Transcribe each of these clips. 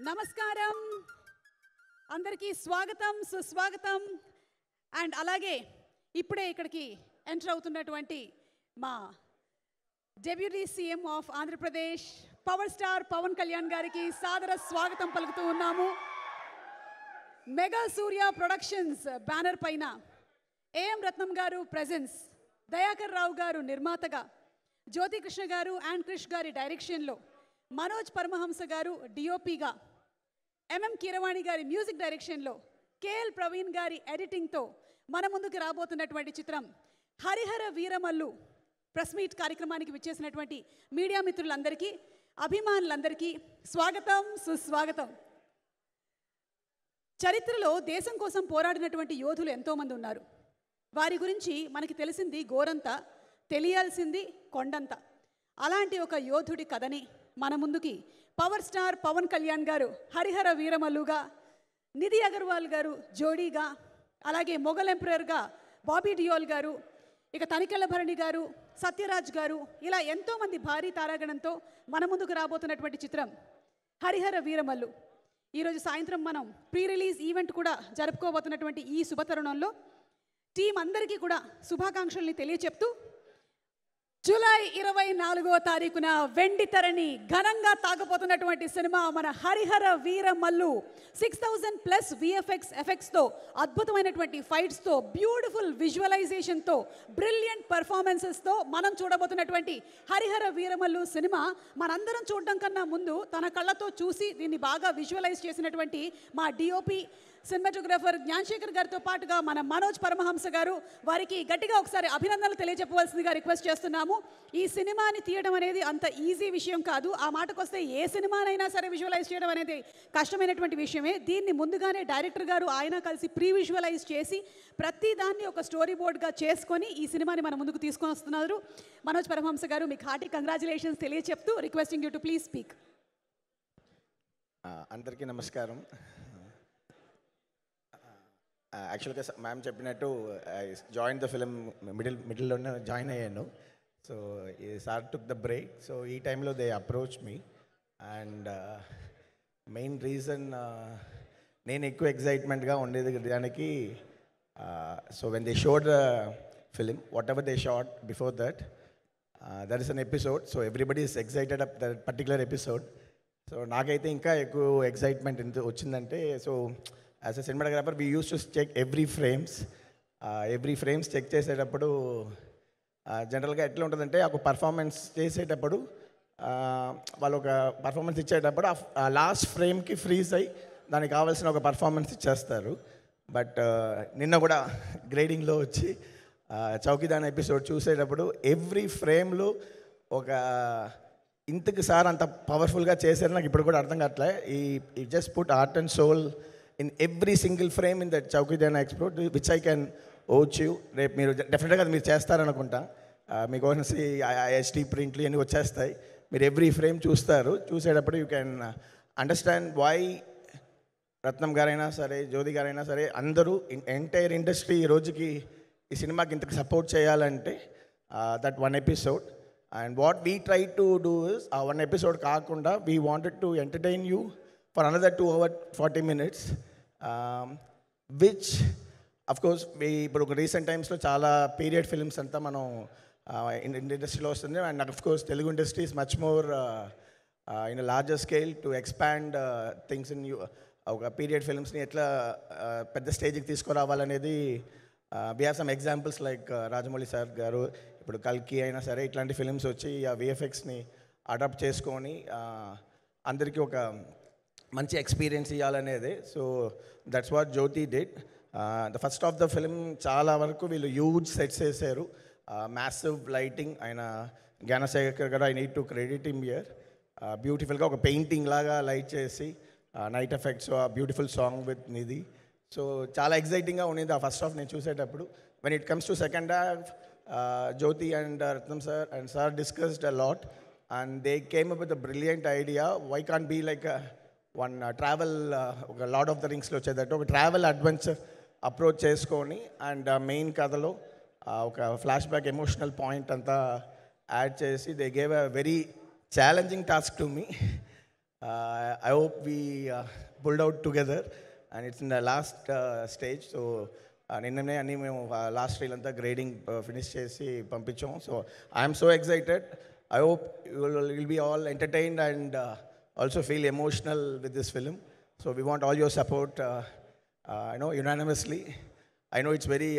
నమస్కారం అందరికీ స్వాగతం సుస్వాగతం అండ్ అలాగే ఇప్పుడే ఇక్కడికి ఎంటర్ అవుతున్నటువంటి మా deputy CM of Andhra Pradesh power star Pawan Kalyan గారికి సాదర స్వాగతం పలుకుతూ ఉన్నాము. మెగా సూర్య ప్రొడక్షన్స్ బ్యానర్ పైన ఏఎం రత్నం గారు ప్రెజెన్స్, దయాకర్ రావు గారు నిర్మాతగా, జ్యోతి కృష్ణ గారు అండ్ క్రిష్ గారి డైరెక్షన్లో, మనోజ్ పరమహంస గారు డిఓపిగా, ఎంఎం కీరవాణి గారి మ్యూజిక్ డైరెక్షన్లో, కేఎల్ ప్రవీణ్ గారి ఎడిటింగ్తో మన ముందుకు రాబోతున్నటువంటి చిత్రం హరిహర వీరమల్లు. ప్రెస్ మీట్ కార్యక్రమానికి విచ్చేసినటువంటి మీడియా మిత్రులందరికీ, అభిమానులందరికీ స్వాగతం సుస్వాగతం. చరిత్రలో దేశం కోసం పోరాడినటువంటి యోధులు ఎంతోమంది ఉన్నారు. వారి గురించి మనకి తెలిసింది గోరంత, తెలియాల్సింది కొండంత. అలాంటి ఒక యోధుడి కథని మన ముందుకి పవర్ స్టార్ పవన్ కళ్యాణ్ గారు హరిహర వీరమల్లుగా, నిధి అగర్వాల్ గారు జోడీగా, అలాగే మొఘల్ ఎంపరర్గా బాబీ డియోల్ గారు, ఇక తనికెళ్ళ భరణి గారు, సత్యరాజ్ గారు, ఇలా ఎంతోమంది భారీ తారాగణంతో మన ముందుకు రాబోతున్నటువంటి చిత్రం హరిహర వీరమల్లు. ఈరోజు సాయంత్రం మనం ప్రీ రిలీజ్ ఈవెంట్ కూడా జరుపుకోబోతున్నటువంటి ఈ శుభతరుణంలో టీం అందరికీ కూడా శుభాకాంక్షల్ని తెలియచెప్తూ, జూలై 24వ తారీఖున వెండి తెరని ఘనంగా తాగపోతున్నటువంటి సినిమా మన హరిహర వీరమల్లు. 6000+ విఎఫ్ఎక్స్ ఎఫెక్ట్స్తో, అద్భుతమైనటువంటి ఫైట్స్తో, బ్యూటిఫుల్ విజువలైజేషన్తో, బ్రిలియంట్ పర్ఫార్మెన్సెస్తో మనం చూడబోతున్నటువంటి హరిహర వీరమల్లు సినిమా మనందరం చూడడం కన్నా ముందు తన కళ్ళతో చూసి దీన్ని బాగా విజువలైజ్ చేసినటువంటి మా డిఓపి సినిమాటోగ్రాఫర్ జ్ఞానశేఖర్ గారితో పాటుగా మన మనోజ్ పరమహంస గారు, వారికి గట్టిగా ఒకసారి అభినందనలు తెలియజెప్పవలసిందిగా రిక్వెస్ట్ చేస్తున్నాము. ఈ సినిమాని తీయడం అనేది అంత ఈజీ విషయం కాదు. ఆ మాటకొస్తే ఏ సినిమానైనా సరే విజువలైజ్ చేయడం అనేది కష్టమైనటువంటి విషయమే. దీన్ని ముందుగానే డైరెక్టర్ గారు ఆయన కలిసి ప్రీ విజువలైజ్ చేసి ప్రతి దాన్ని ఒక స్టోరీ బోర్డ్గా చేసుకొని ఈ సినిమాని మన ముందుకు తీసుకొని వస్తున్నారు. మనోజ్ పరమహంస గారు, మీకు హార్టీ కంగ్రాచులేషన్స్ తెలియచెప్తూ requesting you to please speak. అందరికీ నమస్కారం. యాక్చువల్గా మ్యామ్ చెప్పినట్టు ఐ జాయిన్ ద ఫిలిం మిడిల్లోనే జాయిన్ అయ్యాను. సో ఈ sir took the break. So ఈ టైంలో they approach me and main reason నేను ఎక్కువ ఎగ్జైట్మెంట్గా ఉండేది దానికి. So when they showed the film, whatever they shot before that, that is an episode. So everybody is excited up that particular episode. So నాకైతే ఇంకా ఎక్కువ excitement ఎంత వచ్చిందంటే, so as a cinematographer we use to check every frames check చేసేటప్పుడు జనరల్గా ఎట్లా ఉంటుందంటే, ఒక పర్ఫార్మెన్స్ చేసేటప్పుడు వాళ్ళు ఒక పర్ఫార్మెన్స్ ఇచ్చేటప్పుడు ఆ లాస్ట్ ఫ్రేమ్కి ఫ్రీజ్ అయ్యి దానికి కావాల్సిన ఒక పర్ఫార్మెన్స్ ఇచ్చేస్తారు. బట్ నిన్న కూడా గ్రేడింగ్లో వచ్చి చౌకీదాన్ ఎపిసోడ్ చూసేటప్పుడు ఎవ్రీ ఫ్రేమ్లో ఒక ఇంతకు సార్ అంత పవర్ఫుల్గా చేశారు. నాకు ఇప్పుడు కూడా అర్థం కావట్లే. ఈ just put art and soul in every single frame in that Chowkidana episode, which I can owe you. రేపు మీరు డెఫినెట్గా అది మీరు చేస్తారనుకుంటా. మీకు ఓన్సీ హెచ్డి ప్రింట్లు అన్నీ వచ్చేస్తాయి. మీరు ఎవ్రీ ఫ్రేమ్ చూసేటప్పుడు యూ క్యాన్ అండర్స్టాండ్ వై రత్నం గారైనా సరే, జ్యోతి గారైనా సరే, అందరూ ఎంటైర్ ఇండస్ట్రీ ఈ రోజుకి ఈ సినిమాకి ఇంతకు సపోర్ట్ చేయాలంటే that one episode. And what we try to do is, ఆ వన్ ఎపిసోడ్ కాకుండా we wanted to entertain you for another 2 hours 40 minutes, which of course we ఇప్పుడు రీసెంట్ టైమ్స్లో చాలా పీరియడ్ ఫిల్మ్స్ అంతా మనం ఇండస్ట్రీలో వస్తుంది. And of course Telugu industry is much more in a larger scale to expand things in ఒక period ఫిల్మ్స్ని ఎట్లా పెద్ద స్టేజ్కి తీసుకురావాలనేది we have some examples like Rajamouli sir గారు, ఇప్పుడు కల్కి అయినా సరే, ఇట్లాంటి ఫిల్మ్స్ వచ్చి ఆ విఎఫ్ఎక్స్ని అడాప్ట్ చేసుకొని అందరికీ ఒక మంచి ఎక్స్పీరియన్స్ ఇవ్వాలనేది. So that's what Jyothi did. The first of the film చాలా వరకు వీళ్ళు హ్యూజ్ సెట్స్ వేసారు, మ్యాసివ్ లైటింగ్. ఆయన జ్ఞానశేఖర్ గారు, I need to credit him here. బ్యూటిఫుల్గా ఒక పెయింటింగ్ లాగా లైట్ చేసి నైట్ ఎఫెక్ట్స్, ఆ beautiful song with Nidhi. So చాలా ఎగ్జైటింగ్గా ఉండేది ఆ ఫస్ట్ హాఫ్ నేను చూసేటప్పుడు. When it comes to second half, Jyothi and Ratnam sir and sir discussed a lot and they came up with a brilliant idea. Why can't be like one travel, ఒక lord of the రింగ్స్లో వచ్చేటట్టు ఒక travel adventure approach చేసుకొని, and main కథలో ఒక flashback emotional point అంతా add చేసి they gave a very challenging task to me. I hope we pulled out together, and it's in the last stage. So నిన్ననే అన్ని మేము last reel అంతా grading finish చేసి పంపించాం. So I'm so excited. I hope you'll be all entertained and also feel emotional with this film. So we want all your support, unanimously. I know it's very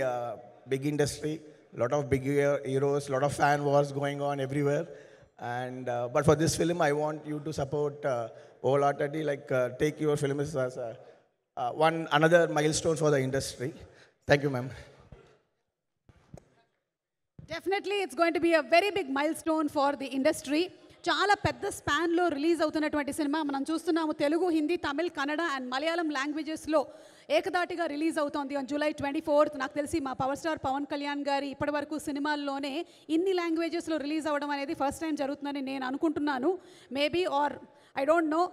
big industry, lot of big heroes, lot of fan wars going on everywhere. And but for this film, I want you to support wholeheartedly. Take your film as another milestone for the industry. Thank you, ma'am. Definitely it's going to be a very big milestone for the industry. చాలా పెద్ద స్పాన్లో release అవుతున్నటువంటి cinema మనం చూస్తున్నాము. Telugu, Hindi, Tamil, Kannada and Malayalam లాంగ్వేజెస్లో ఏకదాటిగా release అవుతోంది on July 24th. నాకు తెలిసి మా పవర్ స్టార్ పవన్ కళ్యాణ్ గారి ఇప్పటివరకు సినిమాల్లోనే ఇన్ని లాంగ్వేజెస్లో రిలీజ్ అవ్వడం అనేది ఫస్ట్ టైం జరుగుతుందని నేను అనుకుంటున్నాను. Maybe or I don't know.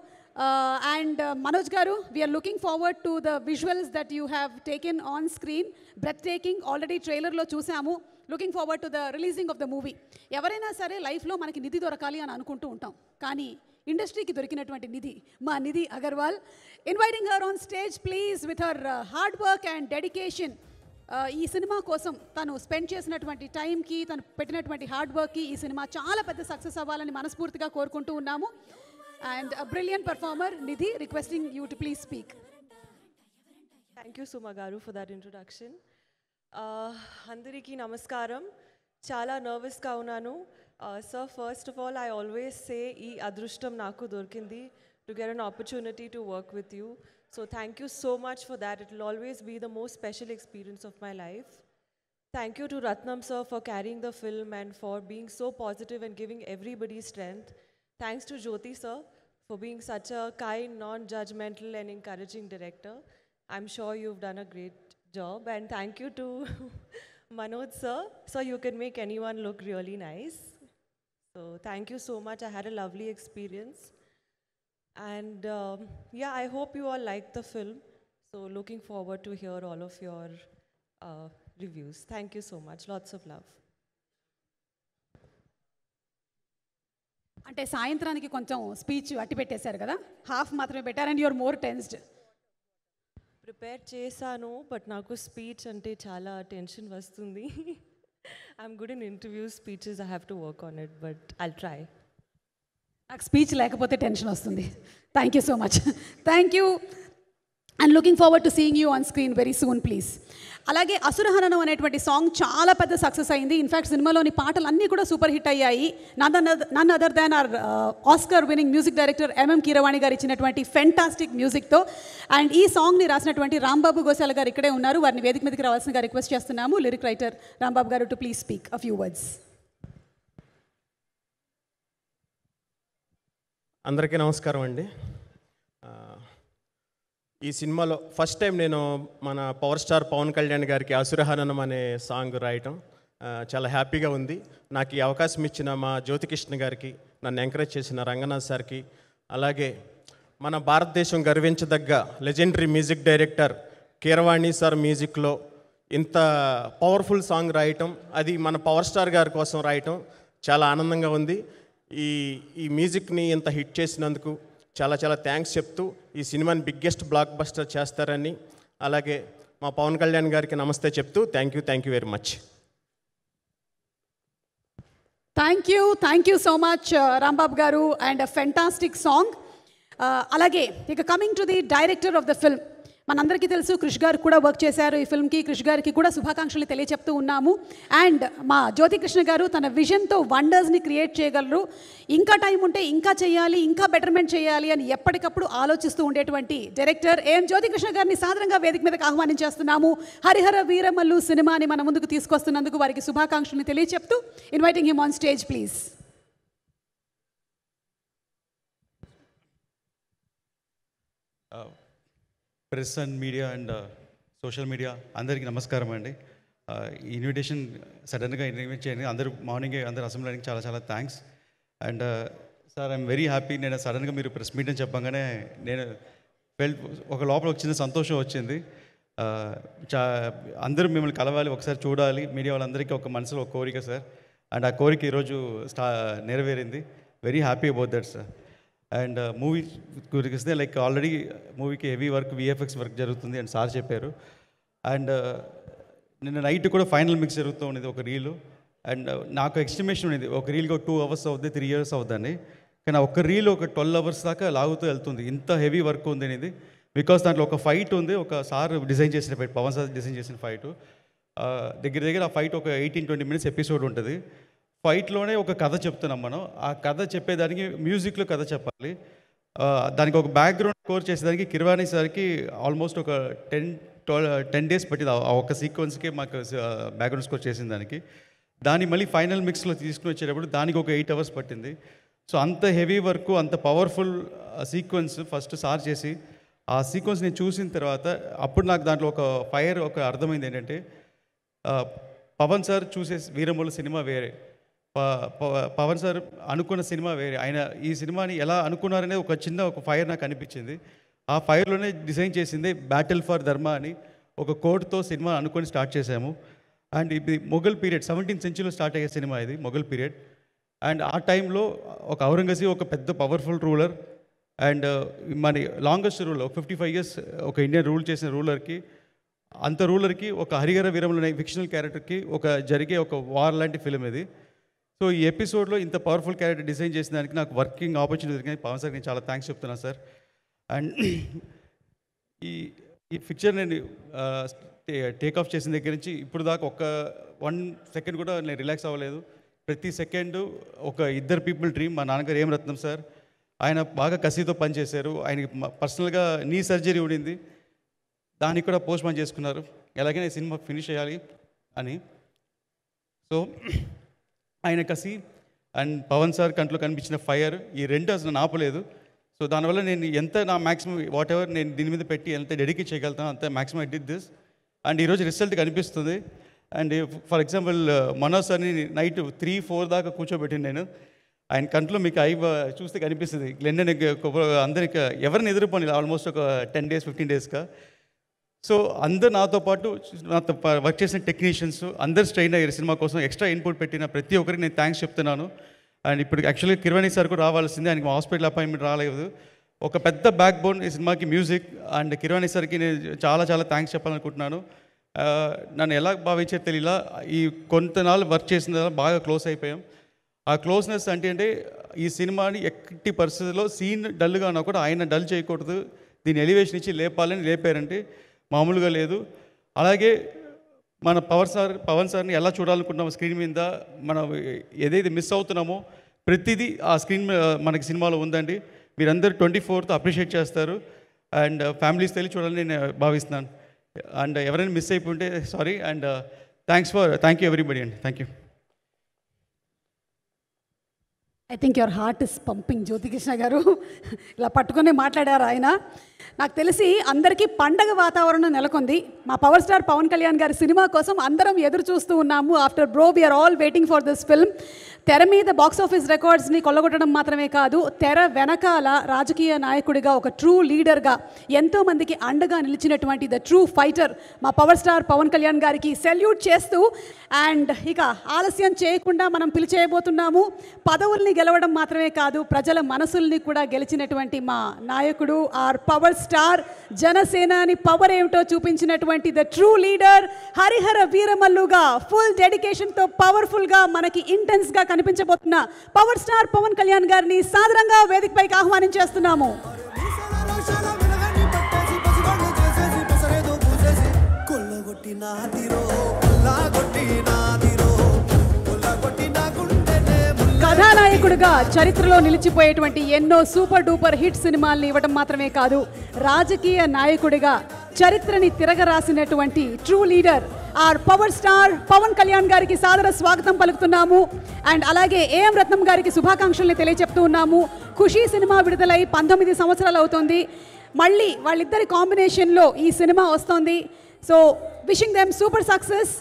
And Manoj garu, we are looking forward to the visuals that you have taken on screen. Breathtaking. Already trailer lo chusamu. Looking forward to the releasing of the movie. ఎవరైనా సరే లైఫ్లో మనకి నిధి దొరకాలి అని అనుకుంటూ ఉంటాం, కానీ ఇండస్ట్రీకి దొరికినటువంటి నిధి మా Nidhi Agarwal. Inviting her on stage please. With her hard work and dedication, ఈ సినిమా కోసం తను స్పెండ్ చేసినటువంటి టైంకి, తను పెట్టినటువంటి హార్డ్ వర్క్కి ఈ సినిమా చాలా పెద్ద సక్సెస్ అవ్వాలని మనస్ఫూర్తిగా కోరుకుంటూ ఉన్నాము. And a brilliant performer, Nidhi, requesting you to please speak. Thank you, Suma garu, for that introduction. Andariki namaskaram. Chala nervous ga unnanu. Sir, first of all, I always say ee adrushtam naku dorkindi to get an opportunity to work with you. So thank you so much for that. It will always be the most special experience of my life. Thank you to Ratnam sir for carrying the film and for being so positive and giving everybody strength. Thanks to Jyoti sir for being such a kind, non-judgmental and encouraging director. I'm sure you've done a great job. And thank you to Manoj sir. So you can make anyone look really nice. So thank you so much. I had a lovely experience. And yeah, I hope you all liked the film. So looking forward to hear all of your reviews. Thank you so much. Lots of love. అంటే సాయంత్రానికి కొంచెం speech అట్టి పెట్టేశారు కదా, half మాత్రమే పెట్టారు. And your more tensed. Prepare చేశాను, but నాకు స్పీచ్ అంటే చాలా టెన్షన్ వస్తుంది. I'm good in interviews, speeches I have to work on it, but I'll try. నాకు స్పీచ్ లేకపోతే టెన్షన్ వస్తుంది. Thank you so much. Thank you. And looking forward to seeing you on screen very soon please. అలాగే అసురహననం అనేటువంటి song చాలా పెద్ద success అయింది. In fact సినిమాలోని పాటలు అన్నీ కూడా సూపర్ హిట్ అయ్యాయి. None other than our Oscar winning music director M M Keeravani garu ఇచ్చినటువంటి ఫెంటాస్టిక్ మ్యూజిక్తో. అండ్ ఈ సాంగ్ని రాసినటువంటి రాంబాబు గోశాల గారు ఇక్కడే ఉన్నారు. వారిని వేదిక మీదకి రావాల్సిందిగా రిక్వెస్ట్ చేస్తున్నాము. లిరిక్ రైటర్ రాంబాబు గారు to please speak a few words. అందరికీ నమస్కారం అండి. ఈ సినిమాలో ఫస్ట్ టైం నేను మన పవర్ స్టార్ పవన్ కళ్యాణ్ గారికి అసురహననం అనే సాంగ్ రాయటం చాలా హ్యాపీగా ఉంది. నాకు ఈ అవకాశం ఇచ్చిన మా జ్యోతికృష్ణ గారికి, నన్ను ఎంకరేజ్ చేసిన రంగనాథ్ సార్కి, అలాగే మన భారతదేశం గర్వించదగ్గ legendary music director Keeravani sir మ్యూజిక్లో ఇంత పవర్ఫుల్ సాంగ్ రాయటం, అది మన పవర్ స్టార్ గారి కోసం రాయటం చాలా ఆనందంగా ఉంది. ఈ మ్యూజిక్ని ఇంత హిట్ చేసినందుకు చాలా చాలా థ్యాంక్స్ చెప్తూ ఈ సినిమాని బిగ్గెస్ట్ బ్లాక్ బస్టర్ చేస్తారని, అలాగే మా పవన్ కళ్యాణ్ గారికి నమస్తే చెప్తూ thank you very much. Thank you so much Rambabu గారు. And a fantastic song. అలాగే ఇక coming to the director of the film, మనందరికీ తెలుసు క్రిష్ గారు కూడా వర్క్ చేశారు ఈ ఫిల్మ్కి. క్రిష్ గారికి కూడా శుభాకాంక్షలు తెలియచెప్తూ ఉన్నాము. అండ్ మా జ్యోతికృష్ణ గారు తన విజన్తో వండర్స్ని క్రియేట్ చేయగలరు. ఇంకా టైం ఉంటే ఇంకా చేయాలి, ఇంకా బెటర్మెంట్ చేయాలి అని ఎప్పటికప్పుడు ఆలోచిస్తూ ఉండేటువంటి డైరెక్టర్ ఏం జ్యోతికృష్ణ గారిని సాదరంగా వేదిక మీదకి ఆహ్వానించేస్తున్నాము. హరిహర వీరమల్లు సినిమాని మన ముందుకు తీసుకొస్తున్నందుకు వారికి శుభాకాంక్షలు తెలియచెప్తూ inviting him on stage please. Press and media and social media అందరికీ నమస్కారం అండి. ఇన్విటేషన్ సడన్గా ఇన్వైట్ చేయండి. అందరూ మార్నింగే అందరూ అసెంబ్లీకి చాలా చాలా thanks. And sir I'm very happy. నేను సడన్గా మీరు ప్రెస్ మీట్ అని చెప్పగానే నేను ఒక లోపల ఒక చిన్న సంతోషం వచ్చింది. అందరూ మిమ్మల్ని కలవాలి, ఒకసారి చూడాలి, మీడియా వాళ్ళందరికీ ఒక మనసులో ఒక కోరిక సార్. అండ్ ఆ కోరిక ఈరోజు నెరవేరింది. Very happy about that sir. And movie గురించి వస్తే లైక్ ఆల్రెడీ మూవీకి హెవీ వర్క్ విఎఫ్ఎక్స్ వర్క్ జరుగుతుంది అని సార్ చెప్పారు. అండ్ నిన్న నైట్ కూడా ఫైనల్ మిక్స్ జరుగుతూ ఉండేది ఒక రీలు. అండ్ నాకు ఎస్టిమేషన్ ఉండేది ఒక రీల్కి ఒక 2 hours అవుతుంది, 3 years అవుతుందని. కానీ ఒక రీల్ ఒక 12 hours దాకా లాగుతూ వెళ్తుంది, ఇంత హెవీ వర్క్ ఉంది అనేది. బికాస్ దాంట్లో ఒక ఫైట్ ఉంది, ఒక సార్ డిజైన్ చేసిన ఫైట్, పవన్ సార్ డిజైన్ చేసిన ఫైట్. దగ్గర ఆ ఫైట్ ఒక 18-20 minutes ఎపిసోడ్ ఉంటుంది. ఫైట్లోనే ఒక కథ చెప్తున్నాం మనం. ఆ కథ చెప్పేదానికి మ్యూజిక్లో కథ చెప్పాలి. దానికి ఒక బ్యాక్గ్రౌండ్ స్కోర్ చేసేదానికి కిరవాణి సార్కి ఆల్మోస్ట్ ఒక 10 days పట్టింది ఆ ఒక్క సీక్వెన్స్కి మాకు బ్యాక్గ్రౌండ్ స్కోర్ చేసిన దానికి. దాన్ని మళ్ళీ ఫైనల్ మిక్స్లో తీసుకుని వచ్చేటప్పుడు దానికి ఒక 8 hours పట్టింది. సో అంత హెవీ వర్క్, అంత పవర్ఫుల్ సీక్వెన్స్ ఫస్ట్ సార్ చేసి, ఆ సీక్వెన్స్ నేను చూసిన తర్వాత అప్పుడు నాకు దాంట్లో ఒక ఫైర్ ఒక అర్థమైంది ఏంటంటే, పవన్ సార్ చూసే వీరమల్లు సినిమా వేరే, పవన్ సార్ అనుకున్న సినిమా వేరే. ఆయన ఈ సినిమాని ఎలా అనుకున్నారనే ఒక చిన్న ఒక ఫైర్ నాకు అనిపించింది. ఆ ఫైర్లోనే డిజైన్ చేసింది బ్యాటిల్ ఫర్ ధర్మ అని ఒక కోడ్తో సినిమా అనుకొని స్టార్ట్ చేశాము. అండ్ ఇది Mughal period, 17th century start అయ్యే సినిమా ఇది, మొఘల్ పీరియడ్. అండ్ ఆ టైంలో ఒక ఔరంగజీబ్ ఒక పెద్ద పవర్ఫుల్ రూలర్, అండ్ మన లాంగెస్ట్ రూలర్, ఒక 55 years ఒక ఇండియన్ రూల్ చేసిన రూలర్కి, అంత రూలర్కి ఒక హరిహర వీరములు అనే ఫిక్షనల్ క్యారెక్టర్కి ఒక జరిగే ఒక వార్ లాంటి ఫిలిం ఇది. సో ఈ ఎపిసోడ్లో ఇంత పవర్ఫుల్ క్యారెక్టర్ డిజైన్ చేసిన దానికి నాకు వర్కింగ్ ఆపర్చునిటీ దొరికింది. పవన్ సార్ నేను చాలా థ్యాంక్స్ చెప్తున్నాను సార్. అండ్ ఈ పిక్చర్ నేను టేక్ ఆఫ్ చేసిన దగ్గర నుంచి ఇప్పుడు దాకా ఒక 1 second కూడా నేను రిలాక్స్ అవ్వలేదు. ప్రతి సెకండు ఒక ఇద్దరు పీపుల్ డ్రీమ్. మా నాన్నగారు ఏం రత్నం సార్, ఆయన బాగా కసితో పనిచేశారు. ఆయనకి పర్సనల్గా నీ సర్జరీ ఉండింది, దానికి కూడా పోస్ట్ పోన్ చేసుకున్నారు, ఎలాగైనా ఈ సినిమా ఫినిష్ చేయాలి అని. సో ఆయన కసి అండ్ పవన్ సార్ కంట్లో కనిపించిన ఫైర్, ఈ రెండు అసలు నేను ఆపలేదు. సో దానివల్ల నేను ఎంత నా మ్యాక్సిమం వాట్ ఎవర్ నేను దీని మీద పెట్టి ఎంత డెడికేట్ చేయగలుగుతాను అంత maximum I did this. And ఈరోజు రిజల్ట్ కనిపిస్తుంది. అండ్ ఫర్ ఎగ్జాంపుల్ మనోజ్ సార్ని నైట్ 3-4 దాకా కూర్చోబెట్టింది నేను. ఆయన కంట్లో మీకు ఐ చూస్తే కనిపిస్తుంది. గ్లెండన్ అందరికి ఎవరిని ఎదుర్కొని ఆల్మోస్ట్ ఒక 10 days 15 daysగా. సో అందరు నాతో పాటు నాతో వర్క్ చేసిన టెక్నీషియన్స్ అందరు స్ట్రెయిన్ అయ్యారు సినిమా కోసం. ఎక్స్ట్రా ఇన్పుట్ పెట్టిన ప్రతి ఒక్కరికి నేను థ్యాంక్స్ చెప్తున్నాను. అండ్ ఇప్పుడు యాక్చువల్గా కిరవాణి సార్ కూడా రావాల్సిందే, ఆయనకి హాస్పిటల్ అపాయింట్మెంట్ రాలేదు. ఒక పెద్ద బ్యాక్ బోన్ ఈ సినిమాకి మ్యూజిక్. అండ్ కిరవాణి సార్కి నేను చాలా చాలా థ్యాంక్స్ చెప్పాలనుకుంటున్నాను. నన్ను ఎలా భావించారు తెలియలా, ఈ కొంతనాళ్ళు వర్క్ చేసిన బాగా క్లోజ్ అయిపోయాం. ఆ క్లోజ్నెస్ అంటే ఈ సినిమాని ఎట్టి పరిస్థితుల్లో సీన్ డల్గా ఉన్నా కూడా ఆయన డల్ చేయకూడదు, దీన్ని ఎలివేషన్ ఇచ్చి లేపాలని లేపారంటే మామూలుగా లేదు. అలాగే మన పవన్ సార్ని ఎలా చూడాలనుకుంటున్నామో స్క్రీన్ మీద, మనం ఏదైతే మిస్ అవుతున్నామో ప్రతిదీ ఆ స్క్రీన్ మనకి సినిమాలో ఉందండి. మీరందరూ 24th అప్రిషియేట్ చేస్తారు అండ్ ఫ్యామిలీస్ తెలిసి చూడాలని నేను భావిస్తున్నాను. అండ్ ఎవరైనా మిస్ అయిపోతే sorry. And thank you everybody అండి. Thank you. I think your heart is pumping Jyothikrishna గారు. ఇలా పట్టుకునే మాట్లాడారు ఆయన. నాకు తెలిసి అందరికీ పండగ వాతావరణం నెలకొంది. మా పవర్ స్టార్ పవన్ కళ్యాణ్ గారి సినిమా కోసం అందరం ఎదురు చూస్తూ ఉన్నాము. After Bro we're all waiting for this film. తెర మీద బాక్స్ ఆఫీస్ రికార్డ్స్ని కొల్లగొట్టడం మాత్రమే కాదు, తెర వెనకాల రాజకీయ నాయకుడిగా, ఒక ట్రూ లీడర్గా ఎంతోమందికి అండగా నిలిచినటువంటి ద ట్రూ ఫైటర్ మా పవర్ స్టార్ పవన్ కళ్యాణ్ గారికి సెల్యూట్ చేస్తూ, అండ్ ఇక ఆలస్యం చేయకుండా మనం పిలిచేయబోతున్నాము. పదవుల్ని గెలవడం మాత్రమే కాదు, ప్రజల మనసుల్ని కూడా గెలిచినటువంటి మా నాయకుడు, our power star, Janasenani power ఏమిటో చూపించినటువంటి ద ట్రూ లీడర్ హరిహర వీరమల్లుగా ఫుల్ డెడికేషన్తో పవర్ఫుల్గా మనకి ఇంటెన్స్గా కనిపించబోతున్న పవర్ స్టార్ పవన్ కళ్యాణ్ గారిని సాదరంగా వేదికపైకి ఆహ్వానించేస్తున్నాము. కథానాయకుడిగా చరిత్రలో నిలిచిపోయేటువంటి ఎన్నో సూపర్ డూపర్ హిట్ సినిమాల్ని ఇవ్వడం మాత్రమే కాదు, రాజకీయ నాయకుడిగా చరిత్రని తిరగరాసినటువంటి true leader our power star Pawan Kalyan గారికి సాదర స్వాగతం పలుకుతున్నాము. అండ్ అలాగే ఏఎం రత్నం గారికి శుభాకాంక్షల్ని తెలియజెప్తూ ఉన్నాము. ఖుషీ సినిమా విడుదలై 19 సంవత్సరాలు అవుతుంది. మళ్ళీ వాళ్ళిద్దరి కాంబినేషన్లో ఈ సినిమా వస్తుంది. So wishing them super success.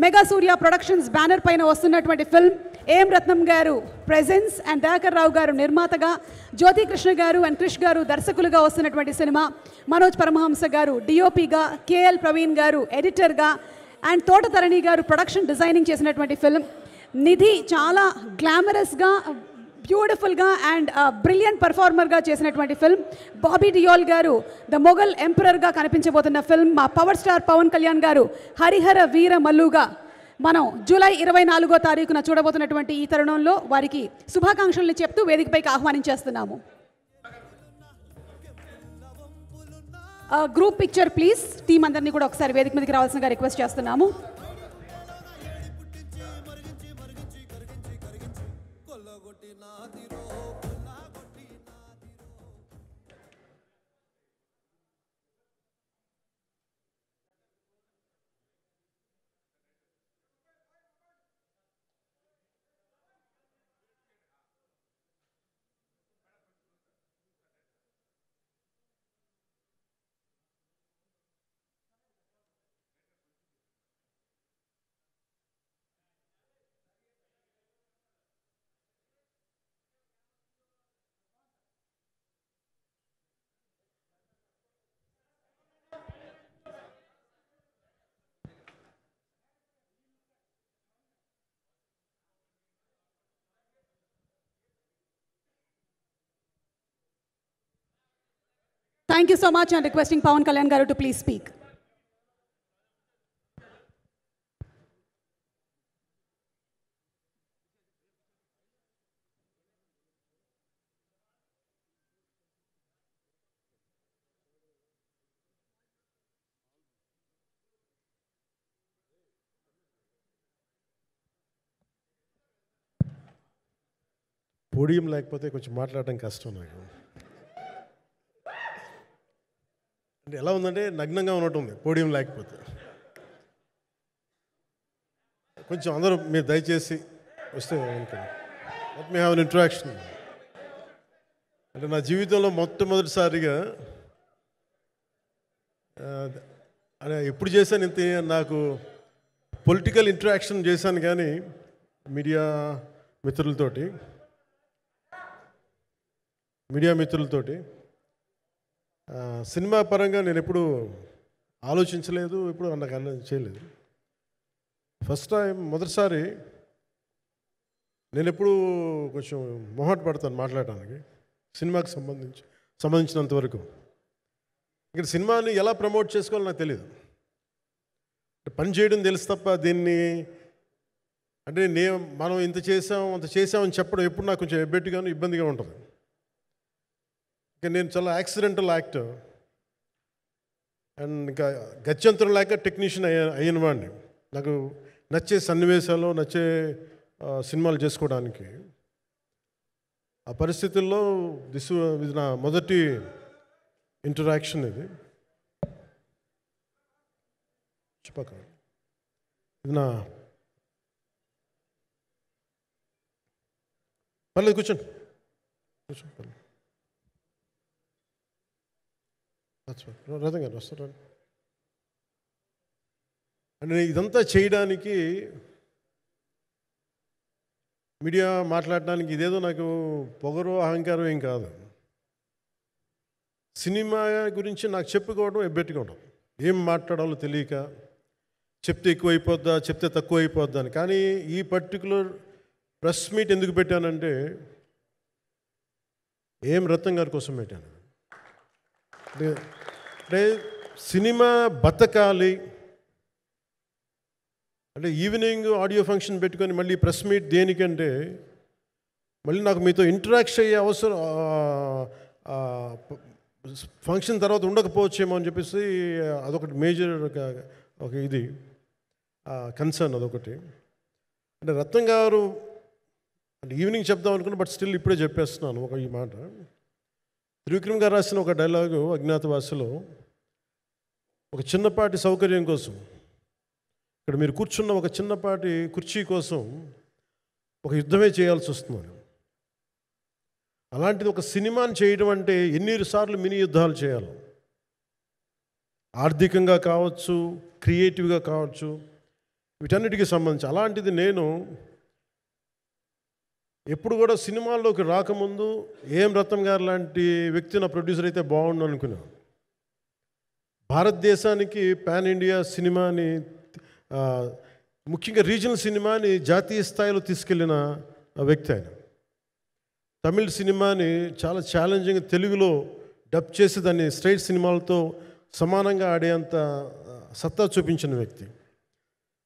Mega Surya productions banner పైన వస్తున్నటువంటి ఫిల్మ్. ఏఎం రత్నం గారు ప్రెజెన్స్ అండ్ దయాకర్ రావు గారు నిర్మాతగా, జ్యోతికృష్ణ గారు అండ్ క్రిష్ గారు దర్శకులుగా వస్తున్నటువంటి సినిమా. మనోజ్ పరమహంస గారు డిఓపిగా, కేఎల్ ప్రవీణ్ గారు ఎడిటర్గా, అండ్ తోటతరణి గారు ప్రొడక్షన్ డిజైనింగ్ చేసినటువంటి ఫిల్మ్. నిధి చాలా గ్లామరస్గా బ్యూటిఫుల్గా అండ్ బ్రిలియంట్ పర్ఫార్మర్గా చేసినటువంటి ఫిల్మ్. బాబీ డియోల్ గారు ద మొఘల్ ఎంపరర్గా కనిపించబోతున్న ఫిల్మ్. మా పవర్ స్టార్ పవన్ కళ్యాణ్ గారు హరిహర వీర మల్లుగా మనం జూలై 24వ తారీఖున చూడబోతున్నటువంటి ఈ తరుణంలో వారికి శుభాకాంక్షల్ని చెప్తూ వేదికపైకి ఆహ్వానించేస్తున్నాము. Group picture please. టీం అందరినీ కూడా ఒకసారి వేదిక మీదకి రావాల్సిందిగా రిక్వెస్ట్ చేస్తున్నాము. Thank you so much and requesting Pawan Kalyan Garu to please speak. Podium లేకపోతే కొంచెం మాట్లాడడం కష్టం నాకు. అంటే ఎలా ఉందంటే నగ్నంగా ఉన్నట్టుంది పోడియం లేకపోతే. కొంచెం అందరూ మీరు దయచేసి వస్తే అనుకోండి. Let me have an interaction. అంటే నా జీవితంలో మొట్టమొదటిసారిగా అంటే ఎప్పుడు చేశాను ఇంత నాకు పొలిటికల్ ఇంటరాక్షన్ చేశాను కానీ మీడియా మిత్రులతోటి సినిమా పరంగా నేను ఎప్పుడు ఆలోచించలేదు, ఎప్పుడు నాకు చేయలేదు. ఫస్ట్ టైం మొదటిసారి నేను ఎప్పుడు కొంచెం మొహాట పడతాను మాట్లాడటానికి సినిమాకి సంబంధించినంత వరకు. ఇక్కడ సినిమాని ఎలా ప్రమోట్ చేసుకోవాలో నాకు తెలియదు. పని చేయడం తెలుసు తప్ప దీన్ని అంటే మనం ఇంత చేసాం అంత చేసామని చెప్పడం ఎప్పుడు నాకు కొంచెం ఎబ్బెట్టుగాను ఇబ్బందిగా ఉంటుంది. ఇంకా నేను చాలా యాక్సిడెంటల్ యాక్టర్ అండ్ ఇంకా గత్యంతరం లేక టెక్నీషియన్ అయిన వాడిని. నాకు నచ్చే సన్నివేశాలు నచ్చే సినిమాలు చేసుకోవడానికి ఆ పరిస్థితుల్లో ఇది నా మొదటి ఇంటరాక్షన్. ఇది నా పర్లేదు కూర్చోండి. రథం గారు వస్తారు అంటే ఇదంతా చేయడానికి మీడియా మాట్లాడడానికి ఇదేదో నాకు పొగరు అహంకారం ఏం కాదు. సినిమా గురించి నాకు చెప్పుకోవడం ఎబ్బెట్టుకోవడం, ఏం మాట్లాడాలో తెలియక చెప్తే ఎక్కువైపోద్దా చెప్తే తక్కువ అయిపోద్దా అని. కానీ ఈ పర్టికులర్ ప్రెస్ మీట్ ఎందుకు పెట్టానంటే ఏం రత్నం గారి కోసం పెట్టాను. అంటే సినిమా బతకాలి అంటే ఈవినింగ్ ఆడియో ఫంక్షన్ పెట్టుకొని మళ్ళీ ప్రెస్ మీట్ దేనికంటే మళ్ళీ నాకు మీతో ఇంటరాక్ట్ అయ్యే అవసరం ఫంక్షన్ తర్వాత ఉండకపోవచ్చేమో అని చెప్పేసి అదొకటి మేజర్ ఒక ఇది కన్సర్న్ అదొకటి. అంటే రత్నం గారు అంటే ఈవినింగ్ చెప్దాం అనుకున్నా బట్ స్టిల్ ఇప్పుడే చెప్పేస్తున్నాను ఒక ఈ మాట. త్రివిక్రమ్ గారు రాసిన ఒక డైలాగు అజ్ఞాతవాసిలో ఒక చిన్నపాటి సౌకర్యం కోసం ఇక్కడ మీరు కూర్చున్న ఒక చిన్నపాటి కుర్చీ కోసం ఒక యుద్ధమే చేయాల్సి వస్తుంది. అలాంటిది ఒక సినిమాని చేయడం అంటే ఎన్నిసార్లు మినీ యుద్ధాలు చేయాలి, ఆర్థికంగా కావచ్చు క్రియేటివ్గా కావచ్చు వీటన్నిటికీ సంబంధించి. అలాంటిది నేను ఎప్పుడు కూడా సినిమాల్లోకి రాకముందు ఏం రత్నం గారు లాంటి వ్యక్తి నా ప్రొడ్యూసర్ అయితే బాగుండు అనుకున్నాను. భారతదేశానికి పాన్ ఇండియా సినిమాని ముఖ్యంగా రీజనల్ సినిమాని జాతీయ స్థాయిలో తీసుకెళ్ళిన వ్యక్తి ఆయన. తమిళ సినిమాని చాలా ఛాలెంజింగ్ తెలుగులో డబ్ చేసి దాన్ని స్ట్రైట్ సినిమాలతో సమానంగా ఆడేంత సత్తా చూపించిన వ్యక్తి.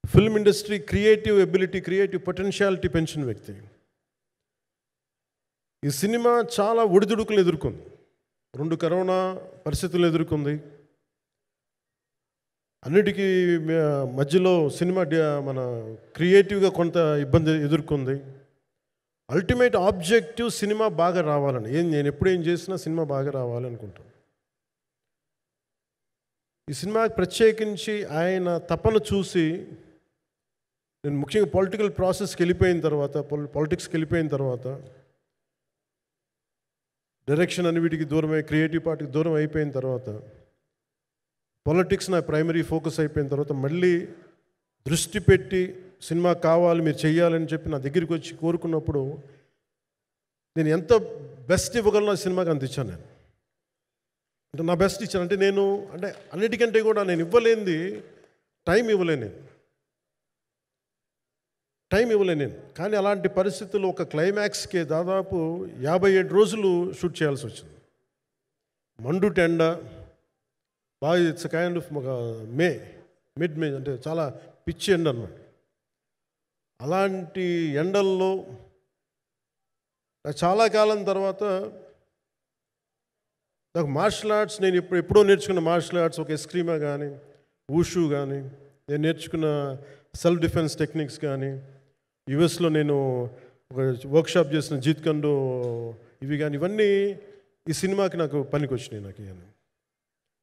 Film industry creative ability, creative potentiality పెంచిన వ్యక్తి. ఈ సినిమా చాలా ఒడిదుడుకులు ఎదుర్కొంది. 2 కరోనా పరిస్థితులు ఎదుర్కొంది. అన్నిటికీ మధ్యలో సినిమా మన క్రియేటివ్గా కొంత ఇబ్బంది ఎదుర్కొంది. అల్టిమేట్ ఆబ్జెక్టివ్ సినిమా బాగా రావాలని, నేను ఎప్పుడు ఏం చేసినా సినిమా బాగా రావాలనుకుంటాను. ఈ సినిమాకి ప్రత్యేకించి ఆయన తపన చూసి నేను ముఖ్యంగా పొలిటికల్ ప్రాసెస్కి వెళ్ళిపోయిన తర్వాత, పాలిటిక్స్కి వెళ్ళిపోయిన తర్వాత, డైరెక్షన్ అని వీటికి దూరమై క్రియేటివ్ పార్టీకి దూరం అయిపోయిన తర్వాత, పాలిటిక్స్ నా ప్రైమరీ ఫోకస్ అయిపోయిన తర్వాత మళ్ళీ దృష్టి పెట్టి సినిమా కావాలి, మీరు చెయ్యాలని చెప్పి నా దగ్గరికి వచ్చి కోరుకున్నప్పుడు నేను ఎంత బెస్ట్ ఇవ్వగలను ఆ సినిమాకి అంత ఇచ్చాను. నేను అంటే నా బెస్ట్ ఇచ్చాను. అంటే నేను అంటే అన్నిటికంటే కూడా నేను ఇవ్వలేనిది టైం ఇవ్వలేను. నేను కానీ అలాంటి పరిస్థితుల్లో ఒక క్లైమాక్స్కి దాదాపు 57 రోజులు షూట్ చేయాల్సి వచ్చింది. మండు టెండ బాగా, ఇట్స్ కైండ్ ఆఫ్ ఒక మిడ్ మే అంటే చాలా పిచ్చి ఎండ అన్నమాట. అలాంటి ఎండల్లో నాకు చాలా కాలం తర్వాత నాకు మార్షల్ ఆర్ట్స్, నేను ఎప్పుడో నేర్చుకున్న మార్షల్ ఆర్ట్స్, ఒక ఎస్క్రీమా కానీ, ఊషు కానీ, నేను నేర్చుకున్న సెల్ఫ్ డిఫెన్స్ టెక్నిక్స్ కానీ, యుఎస్లో నేను ఒక వర్క్షాప్ చేసిన జీత్ కండో ఇవి కానీ, ఇవన్నీ ఈ సినిమాకి నాకు పనికి వచ్చినాయి. నాకు ఇవన్నీ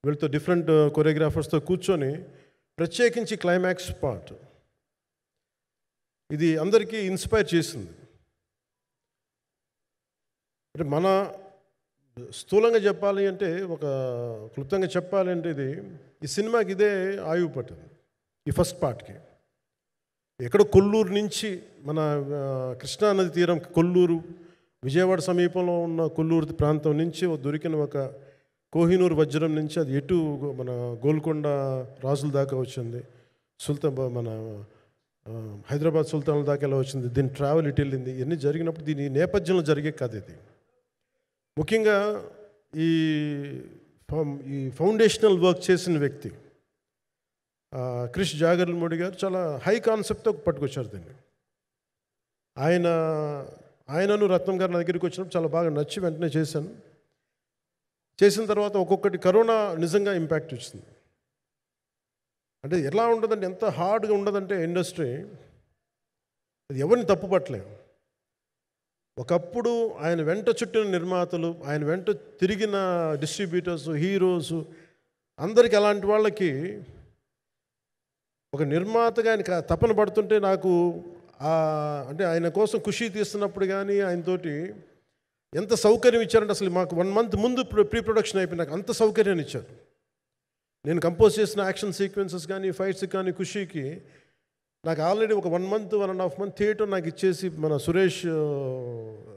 వీళ్ళతో డిఫరెంట్ కొరియోగ్రాఫర్స్తో కూర్చొని ప్రత్యేకించి క్లైమాక్స్ పార్ట్ ఇది అందరికీ ఇన్స్పైర్ చేసింది. అంటే మన స్థూలంగా చెప్పాలి అంటే, ఒక క్లుప్తంగా చెప్పాలి అంటే, ఈ సినిమాకి ఇదే ఆయువు పట్టింది. ఈ ఫస్ట్ పార్ట్కి ఎక్కడో కొల్లూరు నుంచి, మన కృష్ణానది తీరం కొల్లూరు, విజయవాడ సమీపంలో ఉన్న కొల్లూరు ప్రాంతం నుంచి దొరికిన ఒక కోహినూరు వజ్రం నుంచి అది ఎటు మన గోల్కొండ రాజుల దాకా వచ్చింది, మన హైదరాబాద్ సుల్తాన్ల దాకా ఎలా వచ్చింది, దీని ట్రావెల్ ఇటు వెళ్ళింది. ఇవన్నీ జరిగినప్పుడు దీని నేపథ్యంలో జరిగే కథ ఇది. ముఖ్యంగా ఈ ఫౌండేషనల్ వర్క్ చేసిన వ్యక్తి క్రిష్ జాగర్లమూడి గారు చాలా హై కాన్సెప్ట్తో పట్టుకొచ్చారు దీన్ని. ఆయనను రత్నం గారు నా దగ్గరికి వచ్చినప్పుడు చాలా బాగా నచ్చి వెంటనే చేశాను. చేసిన తర్వాత ఒక్కొక్కటి కరోనా నిజంగా ఇంపాక్ట్ వచ్చింది. అంటే ఎలా ఉండదంటే, ఎంత హార్డ్గా ఉండదంటే ఇండస్ట్రీ, అది ఎవరిని తప్పు పట్టలేము. ఒకప్పుడు ఆయన వెంట చుట్టిన నిర్మాతలు, ఆయన వెంట తిరిగిన డిస్ట్రిబ్యూటర్స్, హీరోస్, అందరికి అలాంటి వాళ్ళకి ఒక నిర్మాతగా ఆయన తపన పడుతుంటే నాకు అంటే ఆయన కోసం ఖుషి తీస్తున్నప్పుడు కానీ ఆయనతోటి ఎంత సౌకర్యం ఇచ్చారంటే, అసలు మాకు 1 month ముందు ప్రీ ప్రొడక్షన్ అయిపోయి నాకు అంత సౌకర్యాన్ని ఇచ్చారు. నేను కంపోజ్ చేసిన యాక్షన్ సీక్వెన్సెస్ కానీ, ఫైట్స్ కానీ ఖుషీకి నాకు ఆల్రెడీ ఒక 1 month 1.5 month థియేటర్ నాకు ఇచ్చేసి, మన సురేష్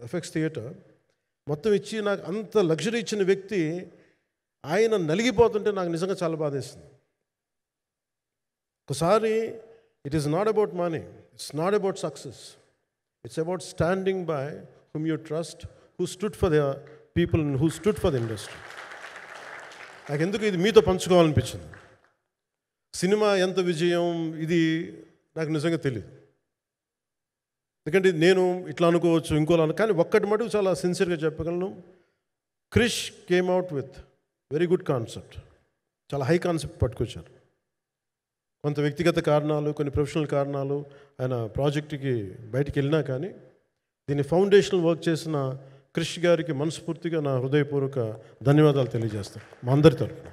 ఎఫెక్ట్స్ థియేటర్ మొత్తం ఇచ్చి నాకు అంత లగ్జరీ ఇచ్చిన వ్యక్తి ఆయన నలిగిపోతుంటే నాకు నిజంగా చాలా బాధేస్తుంది. ఒకసారి it is not about money, it's not about success, it's about standing by whom you trust, who stood for the people and who stood for the industry. నాకు ఎందుకు ఇది మీతో పంచుకోవాలనిపించింది. సినిమా ఎంత విజయం ఇది నాకు నిజంగా తెలియదు. ఎందుకంటే నేను ఇట్లా అనుకోవచ్చు, ఇంకోలా కానీ ఒక్కటి మటుకు చాలా సిన్సియర్గా చెప్పగలను. Krish came out with very good concept, చాలా హై కాన్సెప్ట్ పట్టుకొచ్చారు. కొంత వ్యక్తిగత కారణాలు, కొన్ని ప్రొఫెషనల్ కారణాలు ఆయన ప్రాజెక్టుకి బయటికి వెళ్ళినా కానీ దీన్ని ఫౌండేషనల్ వర్క్ చేసిన క్రిష్ గారికి మనస్ఫూర్తిగా నా హృదయపూర్వక ధన్యవాదాలు తెలియజేస్తాను మా అందరి తరఫున.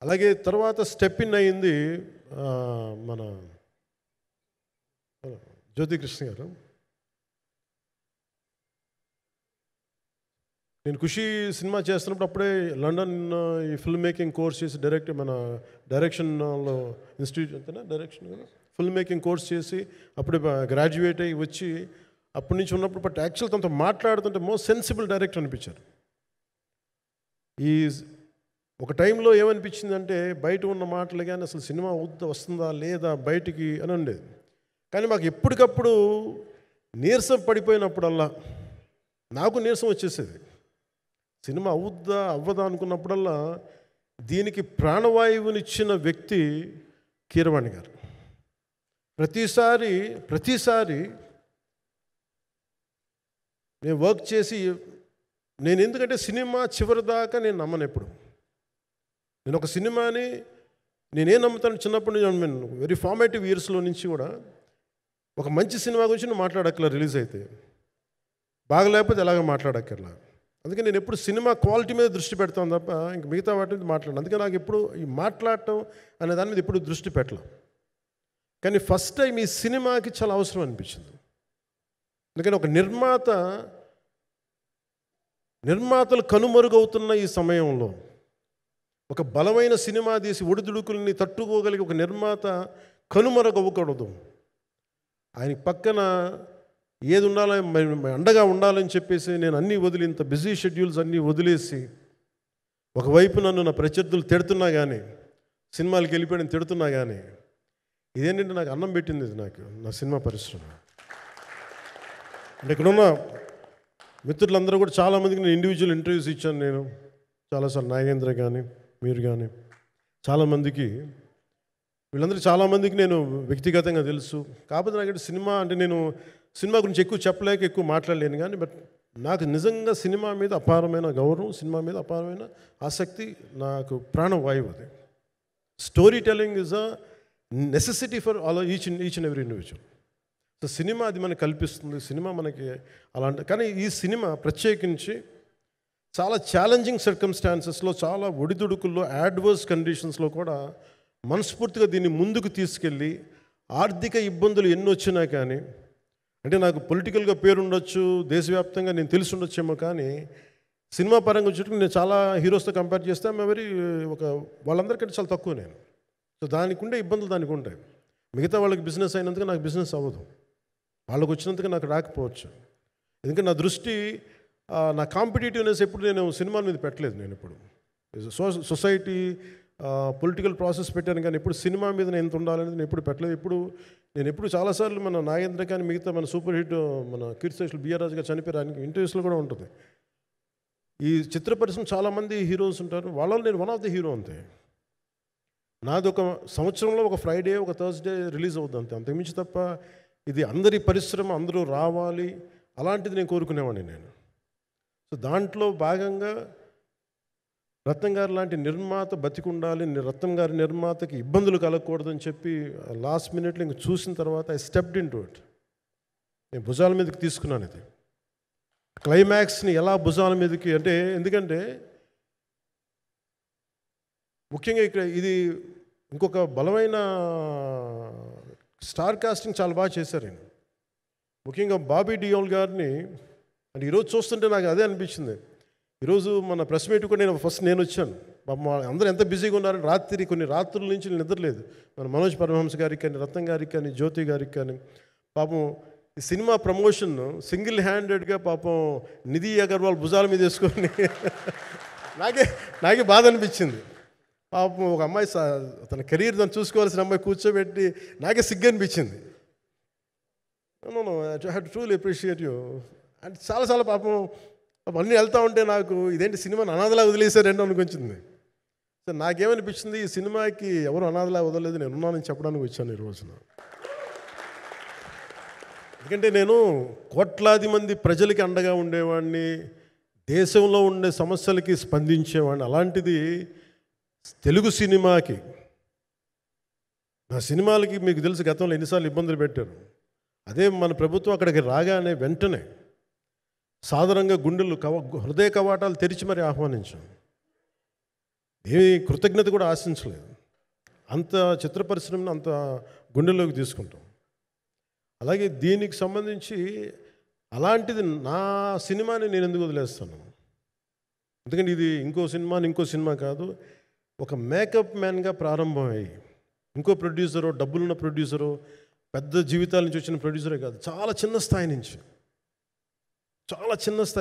అలాగే తర్వాత స్టెప్ ఇన్ అయ్యింది మన జ్యోతికృష్ణ గారు. నేను ఖుషి సినిమా చేస్తున్నప్పుడు అప్పుడే లండన్ ఈ ఫిల్మ్ మేకింగ్ కోర్స్ చేసి మన డైరెక్షన్లో ఇన్స్టిట్యూట్ అంతేనా డైరెక్షన్ ఫిల్మ్ మేకింగ్ కోర్స్ చేసి అప్పుడే గ్రాడ్యుయేట్ అయ్యి వచ్చి అప్పటి నుంచి ఉన్నప్పుడు బట్ యాక్చువల్ తనతో మాట్లాడుతుంటే మోస్ట్ సెన్సిబుల్ డైరెక్టర్ అనిపించారు. ఈ ఒక టైంలో ఏమనిపించిందంటే బయట ఉన్న మాటలు కానీ అసలు సినిమా వస్తుందా లేదా బయటికి అని ఉండేది. కానీ మాకు ఎప్పటికప్పుడు నీరసం పడిపోయినప్పుడల్లా నాకు నీరసం వచ్చేసేది. సినిమా అవుద్దా అవ్వదా అనుకున్నప్పుడల్లా దీనికి ప్రాణవాయువునిచ్చిన వ్యక్తి కీరవాణి గారు. ప్రతిసారి నేను వర్క్ చేసి నేను ఎందుకంటే సినిమా చివరి దాకా నేను నమ్మను ఎప్పుడు. నేను ఒక సినిమాని నేనేం నమ్ముతాను, చిన్నప్పటి నుంచి వెరీ ఫార్మేటివ్ ఇయర్స్లో నుంచి కూడా ఒక మంచి సినిమా గురించి నువ్వు మాట్లాడక్కర్లా, రిలీజ్ అయితే బాగలేకపోతే ఎలాగ మాట్లాడక్కర్లా. అందుకే నేను ఎప్పుడు సినిమా క్వాలిటీ మీద దృష్టి పెడతాను తప్ప ఇంక మిగతా వాటి మీద మాట్లాడను. అందుకే నాకు ఎప్పుడు ఈ మాట్లాడటం అనే దాని మీద ఎప్పుడు దృష్టి పెట్టలే. కానీ ఫస్ట్ టైం ఈ సినిమాకి చాలా అవసరం అనిపించింది. ఎందుకంటే ఒక నిర్మాతలు కనుమరుగవుతున్న ఈ సమయంలో ఒక బలమైన సినిమా తీసి ఒడిదుడుకుల్ని తట్టుకోగలిగి ఒక నిర్మాత కనుమరుగవ్వకూడదు. ఆయన పక్కన ఏది ఉండాలో అండగా ఉండాలని చెప్పేసి నేను అన్నీ వదిలి, ఇంత బిజీ షెడ్యూల్స్ అన్నీ వదిలేసి, ఒకవైపు నన్ను నా ప్రత్యర్థులు తిడుతున్నా కానీ, సినిమాలకు వెళ్ళిపోయిన తిడుతున్నా కానీ, ఇదేంటంటే నాకు అన్నం పెట్టింది ఇది నాకు నా సినిమా పరిశ్రమ. అంటే ఇక్కడున్న మిత్రులందరూ కూడా చాలామందికి నేను ఇండివిజువల్ ఇంటర్వ్యూస్ ఇచ్చాను. నేను చాలాసార్లు నాగేంద్ర కానీ మీరు కానీ చాలామందికి, వీళ్ళందరూ చాలామందికి నేను వ్యక్తిగతంగా తెలుసు. కాకపోతే నాకు సినిమా అంటే నేను సినిమా గురించి ఎక్కువ చెప్పలేక ఎక్కువ మాట్లాడలేను. కానీ బట్ నాకు నిజంగా సినిమా మీద అపారమైన గౌరవం, సినిమా మీద అపారమైన ఆసక్తి, నాకు ప్రాణవాయువు అది. Story telling is a necessity for all each and every individual. So cinema అది మనకు కల్పిస్తుంది, సినిమా మనకి అలాంటి. కానీ ఈ సినిమా ప్రత్యేకించి చాలా ఛాలెంజింగ్ సర్కమ్స్టాన్సెస్లో, చాలా ఒడిదుడుకుల్లో, యాడ్వర్స్ కండిషన్స్లో కూడా మనస్ఫూర్తిగా దీన్ని ముందుకు తీసుకెళ్ళి, ఆర్థిక ఇబ్బందులు ఎన్ని వచ్చినా కానీ, అంటే నాకు పొలిటికల్గా పేరు ఉండొచ్చు, దేశవ్యాప్తంగా నేను తెలిసి ఉండొచ్చేమో, కానీ సినిమా పరంగా వచ్చేటప్పుడు నేను చాలా హీరోస్తో కంపేర్ చేస్తే వాళ్ళందరికంటే చాలా తక్కువ నేను. సో దానికి ఉండే ఇబ్బందులు దానికి ఉంటాయి. మిగతా వాళ్ళకి బిజినెస్ అయినందుకు నాకు బిజినెస్ అవ్వదు, వాళ్ళకు వచ్చినందుకు నాకు రాకపోవచ్చు. ఎందుకంటే నా దృష్టి, నా కాంపిటేటివ్నెస్ ఎప్పుడు నేను సినిమాల మీద పెట్టలేదు. నేను ఇప్పుడు సొసైటీ పొలిటికల్ ప్రాసెస్ పెట్టాను, కానీ ఎప్పుడు సినిమా మీద నేను ఎంత ఉండాలనేది నేను ఎప్పుడు పెట్టలేదు. నేను ఎప్పుడు చాలాసార్లు మన నాగేంద్ర కానీ మిగతా మన సూపర్ హిట్ మన కీర్తిశేషులు బిఆర్ రాజు గారు చనిపోయారు, ఆయనకి ఇంటర్వ్యూస్లో కూడా ఉంటుంది. ఈ చిత్ర పరిశ్రమ చాలామంది హీరోస్ ఉంటారు, వాళ్ళలో నేను వన్ ఆఫ్ ది హీరో అంతే. నాది ఒక సంవత్సరంలో ఒక ఫ్రైడే ఒక థర్స్డే రిలీజ్ అవుతుంది అంతే, అంతకుమించి తప్ప ఇది అందరి పరిశ్రమ, అందరూ రావాలి అలాంటిది నేను కోరుకునేవాడిని నేను. సో దాంట్లో భాగంగా రత్నం గారు లాంటి నిర్మాత బతికుండాలి, రత్నం గారి నిర్మాతకి ఇబ్బందులు కలగకూడదని చెప్పి లాస్ట్ మినిట్లో ఇంక చూసిన తర్వాత I stepped in to it. నేను భుజాల మీదకి తీసుకున్నాను ఇది. క్లైమాక్స్ని ఎలా భుజాల మీదకి అంటే, ఎందుకంటే ముఖ్యంగా ఇక్కడ ఇది ఇంకొక బలమైన స్టార్ కాస్టింగ్ చాలా బాగా చేశారు ఆయన. ముఖ్యంగా బాబీ డియోల్ గారిని అంటే ఈరోజు చూస్తుంటే నాకు అదే అనిపించింది. ఈరోజు మన ప్రెస్ మీట్ కూడా నేను వచ్చాను. పాపం అందరూ ఎంత బిజీగా ఉన్నారని కొన్ని రాత్రుల నుంచి నిద్రలేదు. మన మనోజ్ పరమహంస గారికి కానీ, రత్నం గారికి కానీ, జ్యోతి గారికి కానీ, పాపం ఈ సినిమా ప్రమోషన్ సింగిల్ హ్యాండెడ్గా పాపం నిధి అగర్వాల్ భుజాల మీద వేసుకొని నాకే బాధ అనిపించింది. పాపం ఒక అమ్మాయి తన కెరీర్ తను చూసుకోవాల్సిన అమ్మాయి కూర్చోబెట్టి నాకే సిగ్గు అనిపించింది. I have to truly appreciate you. అంటే చాలా పాపం అన్నీ వెళ్తూ ఉంటే నాకు ఇదేంటి సినిమాని అనాథలా వదిలేశారండి అనిపించింది. సో నాకేమనిపించింది, ఈ సినిమాకి ఎవరు అనాథలా వదలలేదు, నేను ఉన్నానని చెప్పడానికి వచ్చాను ఈ రోజున. ఎందుకంటే నేను కోట్లాది మంది ప్రజలకి అండగా ఉండేవాడిని, దేశంలో ఉండే సమస్యలకి స్పందించేవాడిని. అలాంటిది తెలుగు సినిమాకి, నా సినిమాలకి మీకు తెలుసు గతంలో ఎన్నిసార్లు ఇబ్బందులు పెట్టారు. అదే మన ప్రభుత్వం అక్కడికి రాగానే వెంటనే సాధారణంగా హృదయ కవాటాలు తెరిచి మరి ఆహ్వానించాం. ఏమీ కృతజ్ఞత కూడా ఆశించలేదు. అంత చిత్ర పరిశ్రమను అంత గుండెల్లోకి తీసుకుంటాం. అలాగే దీనికి సంబంధించి అలాంటిది నా సినిమాని నేను ఎందుకు వదిలేస్తాను? ఎందుకంటే ఇది ఇంకో సినిమా కాదు, ఒక మేకప్ మ్యాన్గా ప్రారంభమయ్యి ఇంకో ప్రొడ్యూసరు, డబ్బులున్న ప్రొడ్యూసరు, పెద్ద జీవితాల నుంచి వచ్చిన ప్రొడ్యూసరే కాదు, చాలా చిన్న స్థాయి నుంచి,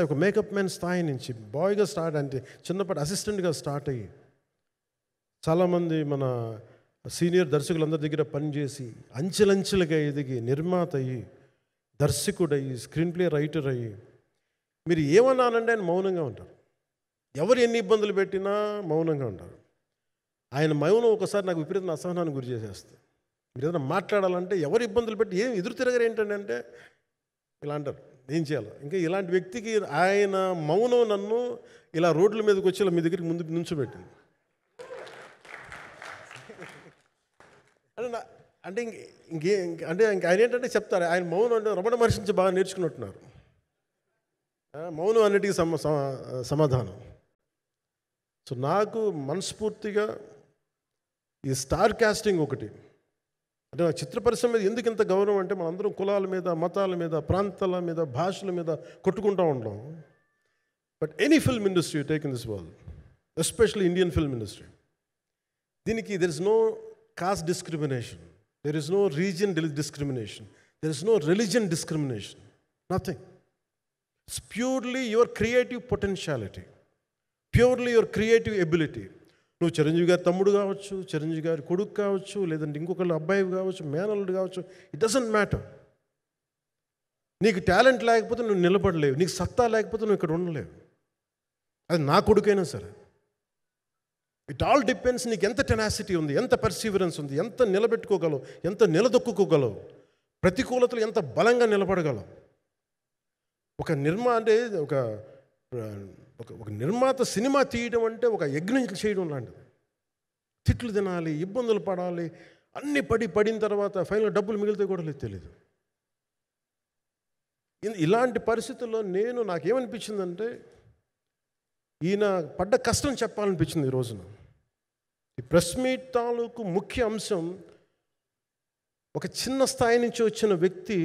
ఒక మేకప్ మ్యాన్ స్థాయి నుంచి బాయ్గా స్టార్ట్, అంటే చిన్నపాటి అసిస్టెంట్గా స్టార్ట్ అయ్యి చాలామంది మన సీనియర్ దర్శకులందరి దగ్గర పనిచేసి అంచెలంచెలుగా ఎదిగి నిర్మాత అయ్యి, దర్శకుడయ్యి, స్క్రీన్ ప్లే రైటర్ అయ్యి, మీరు ఏమన్నానంటే ఆయన మౌనంగా ఉంటారు. ఎవరు ఎన్ని ఇబ్బందులు పెట్టినా మౌనంగా ఉంటారు. ఆయన మౌనం ఒకసారి నాకు విపరీతమైన అసహనానికి గురి చేసేస్తుంది. మీరు ఏదైనా మాట్లాడాలంటే ఎవరు ఇబ్బందులు పెట్టి ఏం ఎదురు తిరగరు ఏంటంటే ఇలా అంటారు, ఏం చేయాలి. ఇంకా ఇలాంటి వ్యక్తికి ఆయన మౌనం నన్ను ఇలా రోడ్ల మీదకి వచ్చి ఇలా మీ దగ్గరికి ముందు నుంచోబెట్టింది. అంటే ఆయన ఏంటంటే చెప్తారు, ఆయన మౌనం అంటే రమణ మహర్షి నుంచి బాగా నేర్చుకున్నట్టున్నారు. మౌనం అన్నిటికీ సమాధానం. సో నాకు మనస్ఫూర్తిగా ఈ స్టార్ కాస్టింగ్ ఒకటి అంటే చిత్ర పరిశ్రమ మీద ఎందుకు ఇంత గౌరవం అంటే మనందరం కులాల మీద, మతాల మీద, ప్రాంతాల మీద, భాషల మీద కొట్టుకుంటూ ఉంటాం. But any film industry take in this world, especially Indian film industry, దీనికి there is no caste discrimination, there is no region discrimination, there is no religion discrimination, nothing. It's purely your creative potentiality, purely your creative ability. నువ్వు చిరంజీవి గారి తమ్ముడు కావచ్చు, చిరంజీవి గారి కొడుకు కావచ్చు, లేదంటే ఇంకొకళ్ళు అబ్బాయి కావచ్చు, మేనల్లుడు కావచ్చు, ఇట్ డజంట్ మ్యాటర్. నీకు టాలెంట్ లేకపోతే నువ్వు నిలబడలేవు, నీకు సత్తా లేకపోతే నువ్వు ఇక్కడ ఉండలేవు. అది నా కొడుకైనా సరే. ఇట్ ఆల్ డిపెండ్స్ నీకు ఎంత టెనాసిటీ ఉంది, ఎంత పర్సీవరెన్స్ ఉంది, ఎంత నిలబెట్టుకోగలవు, ఎంత నిలదొక్కుకోగలవు, ప్రతికూలతలు ఎంత బలంగా నిలబడగలవు. ఒక నిర్మాత సినిమా తీయడం అంటే ఒక యజ్ఞం చేయడం లాంటిది. తిట్లు తినాలి, ఇబ్బందులు పడాలి, అన్నీ పడిన తర్వాత ఫైనల్ డబ్బులు మిగిలితే కూడా లేదు తెలియదు. ఇలాంటి పరిస్థితుల్లో నాకేమనిపించిందంటే ఈయన పడ్డ కష్టం చెప్పాలనిపించింది ఈ రోజున. ఈ ప్రెస్ మీట్ తాలూకు ముఖ్య అంశం ఒక చిన్న స్థాయి నుంచి వచ్చిన వ్యక్తి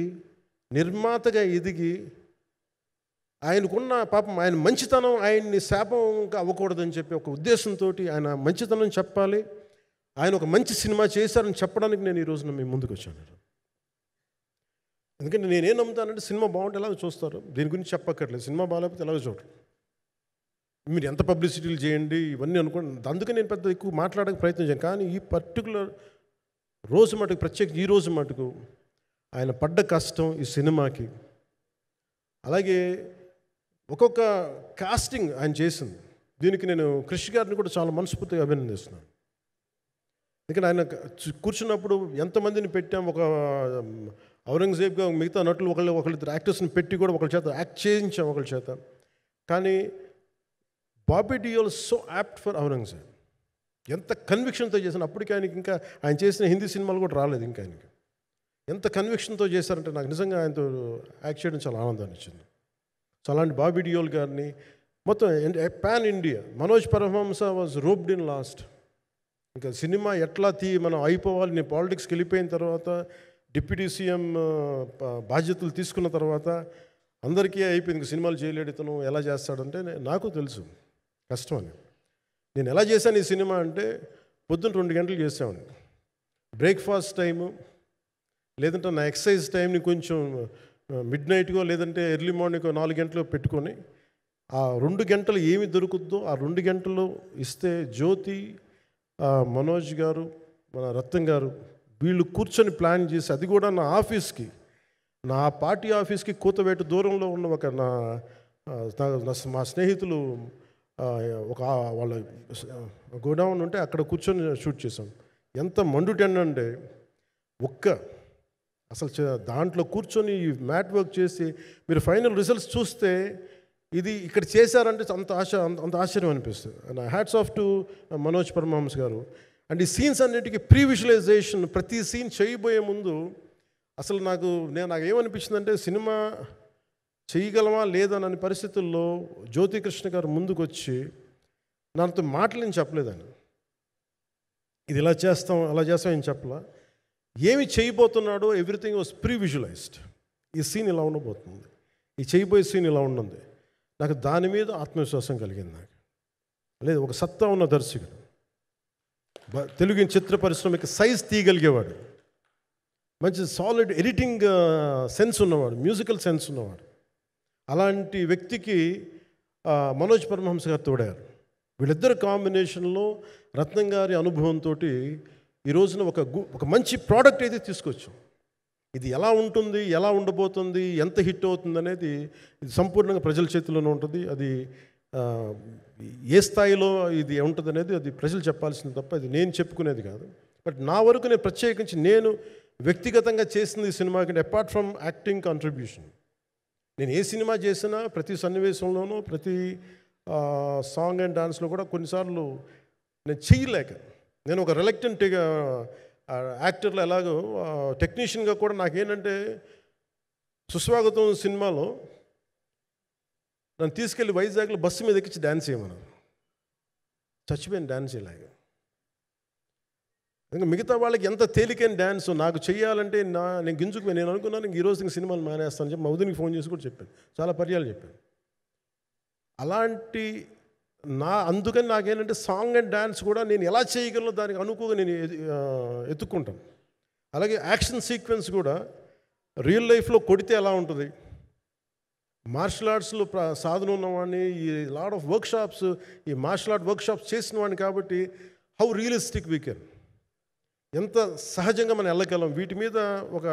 నిర్మాతగా ఎదిగి ఆయనకున్న పాపం ఆయన మంచితనం ఆయన్ని శాపంగా అవ్వకూడదని చెప్పి ఒక ఉద్దేశంతో ఆయన మంచితనం చెప్పాలి, ఆయన ఒక మంచి సినిమా చేశారని చెప్పడానికి నేను ఈ రోజున మీ ముందుకు వచ్చాను. ఎందుకంటే నేనేం నమ్ముతానంటే సినిమా బాగుంటే ఎలాగో చూస్తారు, దీని గురించి చెప్పక్కర్లేదు. సినిమా బాగాలేకపోతే ఎలాగో చూడరు, మీరు ఎంత పబ్లిసిటీలు చేయండి ఇవన్నీ అనుకోండి. అందుకే నేను పెద్ద ఎక్కువ మాట్లాడడానికి ప్రయత్నం చేయను. కానీ ఈ పర్టికులర్ రోజు మటుకు, ప్రత్యేకంగా ఈ రోజు మటుకు ఆయన పడ్డ కష్టం ఈ సినిమాకి, అలాగే ఒక్కొక్క కాస్టింగ్ ఆయన చేసింది, దీనికి నేను క్రిష్ గారిని కూడా చాలా మనస్ఫూర్తిగా అభినందిస్తున్నాను. ఎందుకంటే ఆయన కూర్చున్నప్పుడు ఎంతమందిని పెట్టాం, ఒక ఔరంగజేబ్గా మిగతా నటులు ఒకళ్ళిద్దరు యాక్టర్స్ని పెట్టి కూడా ఒకళ్ళ చేత యాక్ట్ చేయించాం ఒకళ్ళ చేత. కానీ Bobby Deol so apt for Aurangzeb, ఎంత కన్విక్షన్తో చేశాను. అప్పటికి ఆయనకి ఇంకా ఆయన చేసిన హిందీ సినిమాలు కూడా రాలేదు ఇంకా ఆయనకి. ఎంత కన్విక్షన్తో చేశారంటే నాకు నిజంగా ఆయనతో యాక్ట్ చేయడం చాలా ఆనందాన్ని ఇచ్చింది. సో అలాంటి బాబీ డియోల్ గారిని మొత్తం pan India, Manoj Paramahamsa was roped in last. ఇంకా సినిమా ఎట్లా మనం అయిపోవాలి, నేను పాలిటిక్స్కి వెళ్ళిపోయిన తర్వాత, డిప్యూటీ సీఎం బాధ్యతలు తీసుకున్న తర్వాత అందరికీ అయిపోయింది, సినిమాలు చేయలేడు ఇతను, ఎలా చేస్తాడంటే నాకు తెలుసు కష్టం అని. నేను ఎలా చేశాను ఈ సినిమా అంటే పొద్దున్న 2 గంటలు చేసామండి. బ్రేక్ఫాస్ట్ టైము, లేదంటే నా ఎక్సర్సైజ్ టైంని కొంచెం మిడ్ నైట్గో లేదంటే ఎర్లీ మార్నింగ్ 4 గంటలు పెట్టుకొని ఆ 2 గంటలు ఏమి దొరుకుద్దో ఆ 2 గంటలు ఇస్తే జ్యోతి, మనోజ్ గారు, మన రత్నం గారు వీళ్ళు కూర్చొని ప్లాన్ చేసి, అది కూడా నా ఆఫీస్కి, నా పార్టీ ఆఫీస్కి కూతవేటు దూరంలో ఉన్న ఒక మా స్నేహితులు ఒక వాళ్ళ గోడౌన్ ఉంటే అక్కడ కూర్చొని షూట్ చేసాం. ఎంత మండుటెండంటే అసలు దాంట్లో కూర్చొని మ్యాట్ వర్క్ చేసి మీరు ఫైనల్ రిజల్ట్స్ చూస్తే ఇది ఇక్కడ చేశారంటే అంత ఆశ్చర్యం అనిపిస్తుంది. And hats off to Manoj Paramahamsa garu. And ఈ సీన్స్ అన్నిటికీ ప్రీ విజువలైజేషన్, ప్రతి సీన్ చేయబోయే ముందు అసలు నాకేమనిపించిందంటే సినిమా చేయగలమా లేదనని పరిస్థితుల్లో జ్యోతికృష్ణ గారు ముందుకు వచ్చి నాతో మాటలు నేను చెప్పలేదని, ఇది ఇలా చేస్తాం అలా చేస్తాం ఏం చెప్పలా, ఏమి చేయబోతున్నాడో ఎవ్రీథింగ్ వాజ్ ప్రీ విజువలైజ్డ్. ఈ సీన్ ఇలా ఉండబోతుంది, ఈ చేయబోయే సీన్ ఇలా ఉండదు. నాకు దాని మీద ఆత్మవిశ్వాసం కలిగింది. నాకు లేదు, ఒక సత్తా ఉన్న దర్శకుడు, తెలుగు చిత్ర పరిశ్రమకి సైజ్ తీయగలిగేవాడు, మంచి సాలిడ్ ఎడిటింగ్ సెన్స్ ఉన్నవాడు, మ్యూజికల్ సెన్స్ ఉన్నవాడు. అలాంటి వ్యక్తికి మనోజ్ పరమహంస గారు తోడారు. వీళ్ళిద్దరు కాంబినేషన్లో రత్నం గారి అనుభవంతో ఈ రోజున ఒక మంచి ప్రోడక్ట్ అయితే తీసుకొచ్చాం. ఇది ఎలా ఉంటుంది, ఎలా ఉండబోతుంది, ఎంత హిట్ అవుతుంది అనేది ఇది సంపూర్ణంగా ప్రజల చేతిలోనే ఉంటుంది. అది ఏ స్థాయిలో ఇది ఉంటుంది అనేది అది ప్రజలు చెప్పాల్సింది తప్ప అది నేను చెప్పుకునేది కాదు. బట్ నా వరకు నేను ప్రత్యేకించి నేను వ్యక్తిగతంగా చేసింది ఈ సినిమాకి అపార్ట్ ఫ్రమ్ యాక్టింగ్ కాంట్రిబ్యూషన్, నేను ఏ సినిమా చేసినా ప్రతి సన్నివేశంలోనూ ప్రతి సాంగ్ అండ్ డాన్స్లో కూడా కొన్నిసార్లు నేను చేయలేక, నేను ఒక రిలక్టెంట్ యాక్టర్లో ఎలాగో టెక్నీషియన్గా కూడా నాకేంటంటే సుస్వాగతం సినిమాలో నన్ను తీసుకెళ్ళి వైజాగ్లో బస్సు మీద ఎక్కించి డ్యాన్స్ చేయమన్నారు. చచ్చిపోయాను డ్యాన్స్ చేయలేక. ఇంకా మిగతా వాళ్ళకి ఎంత తేలికైన డ్యాన్స్ నాకు చేయాలంటే నేను గింజుకుపోయి నేను అనుకున్నాను ఈరోజు ఇంక సినిమాలు మానేస్తాను చెప్పి మా వదినికి ఫోన్ చేసి కూడా చెప్పాను, చాలా పర్యాలు చెప్పాను. అలాంటి అందుకని నాకేంటంటే సాంగ్ అండ్ డ్యాన్స్ కూడా నేను ఎలా చేయగలను దానికి అనుకోగా నేను ఎత్తుక్కుంటాను. అలాగే యాక్షన్ సీక్వెన్స్ కూడా రియల్ లైఫ్లో కొడితే ఎలా ఉంటుంది, మార్షల్ ఆర్ట్స్లో సాధన ఉన్నవాడిని, ఈ లాట్ ఆఫ్ వర్క్షాప్స్, ఈ మార్షల్ ఆర్ట్ వర్క్షాప్స్ చేసిన వాడిని కాబట్టి హౌ రియలిస్టిక్ వీ కెన్, ఎంత సహజంగా మనం వెళ్ళగలం, వీటి మీద ఒక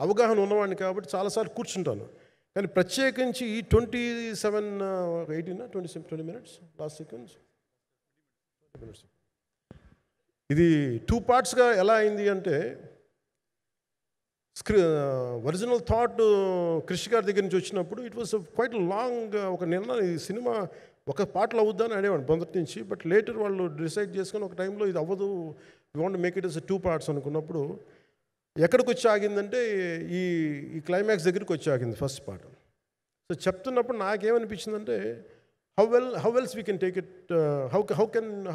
అవగాహన ఉన్నవాడిని కాబట్టి చాలాసార్లు కూర్చుంటాను. కానీ ప్రత్యేకించి ఈ 20 minutes లాస్ట్ సీక్వెన్స్ ఇది 2 partsగా ఎలా అయింది అంటే ఒరిజినల్ థాట్ క్రిష్ గారి దగ్గర నుంచి వచ్చినప్పుడు ఇట్ వాస్ క్వైట్ లాంగ్. ఒక నిన్న ఈ సినిమా ఒక పాటలు అవుద్దని అనేవాడు మొదటి నుంచి. బట్ లేటర్ వాళ్ళు డిసైడ్ చేసుకొని ఒక టైంలో ఇది అవ్వదు, we want make it as 2 parts అనుకున్నప్పుడు ఎక్కడికి వచ్చి ఆగిందంటే ఈ క్లైమాక్స్ దగ్గరికి వచ్చి ఆగింది ఫస్ట్ పార్ట్. సో చెప్తున్నప్పుడు నాకేమనిపించిందంటే how else we can take it, how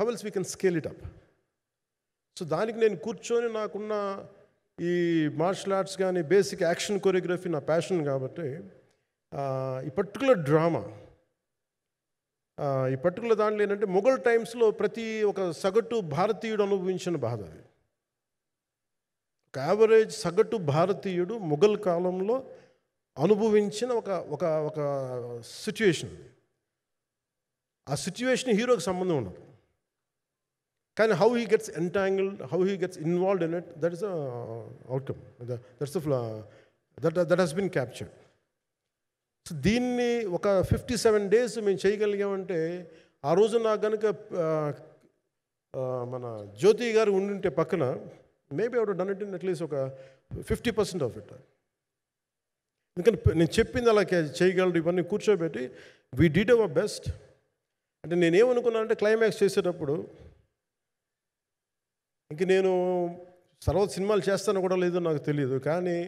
else we can scale it up. So దానికి నేను కూర్చొని నాకున్న ఈ మార్షల్ ఆర్ట్స్ కానీ బేసిక్ యాక్షన్ కొరియోగ్రఫీ నా ప్యాషన్ కాబట్టి ఈ పర్టికులర్ డ్రామా, ఈ పర్టికులర్ దాంట్లో ఏంటంటే మొఘల్ టైమ్స్లో ప్రతి ఒక సగటు భారతీయుడు అనుభవించిన బాధ అది. ఒక యావరేజ్ సగటు భారతీయుడు మొఘల్ కాలంలో అనుభవించిన ఒక ఒక సిచ్యువేషన్. ఆ సిచ్యువేషన్ హీరోకి సంబంధం ఉండదు, కానీ how he gets entangled, how he gets involved in it, that is the outcome, that has been captured. So దీన్ని ఒక 57 days మేము చేయగలిగామంటే ఆ రోజు నాకు కనుక మన జ్యోతి గారు ఉండుంటే పక్కన maybe out done it in at least ఒక 50% ఆఫ్ ఇట్. ఎందుకంటే నేను చెప్పింది అలా చేయగలరు ఇవన్నీ కూర్చోబెట్టి వీ డిడ్ అవర్ బెస్ట్. అంటే నేనేమనుకున్నానంటే క్లైమాక్స్ చేసేటప్పుడు ఇంక నేను సినిమాలు చేస్తానో కూడా లేదో నాకు తెలియదు, కానీ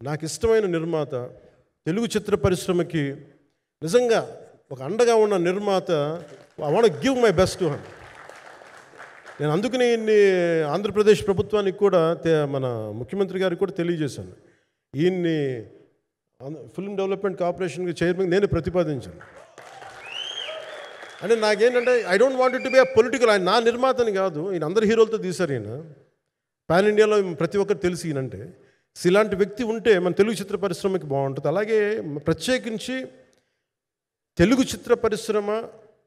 నాకు ఇష్టమైన నిర్మాత, తెలుగు చిత్ర పరిశ్రమకి నిజంగా ఒక అండగా ఉన్న నిర్మాత, I want give my best to him. నేను అందుకని ఆంధ్రప్రదేశ్ ప్రభుత్వానికి కూడా మన ముఖ్యమంత్రి గారికి కూడా తెలియజేశాను, ఈయన్ని ఫిల్మ్ డెవలప్మెంట్ కార్పొరేషన్కి చైర్మన్ నేను ప్రతిపాదించాను. అంటే నాకేంటంటే I don't want it to be a political, ఆయన నా నిర్మాతని కాదు, ఈయన అందరు హీరోలతో తీశారు, ఈయన పాన్ ఇండియాలో ప్రతి ఒక్కరు తెలిసి ఈయనంటే. ఇలాంటి వ్యక్తి ఉంటే మన తెలుగు చిత్ర పరిశ్రమకి బాగుంటుంది. అలాగే ప్రత్యేకించి తెలుగు చిత్ర పరిశ్రమ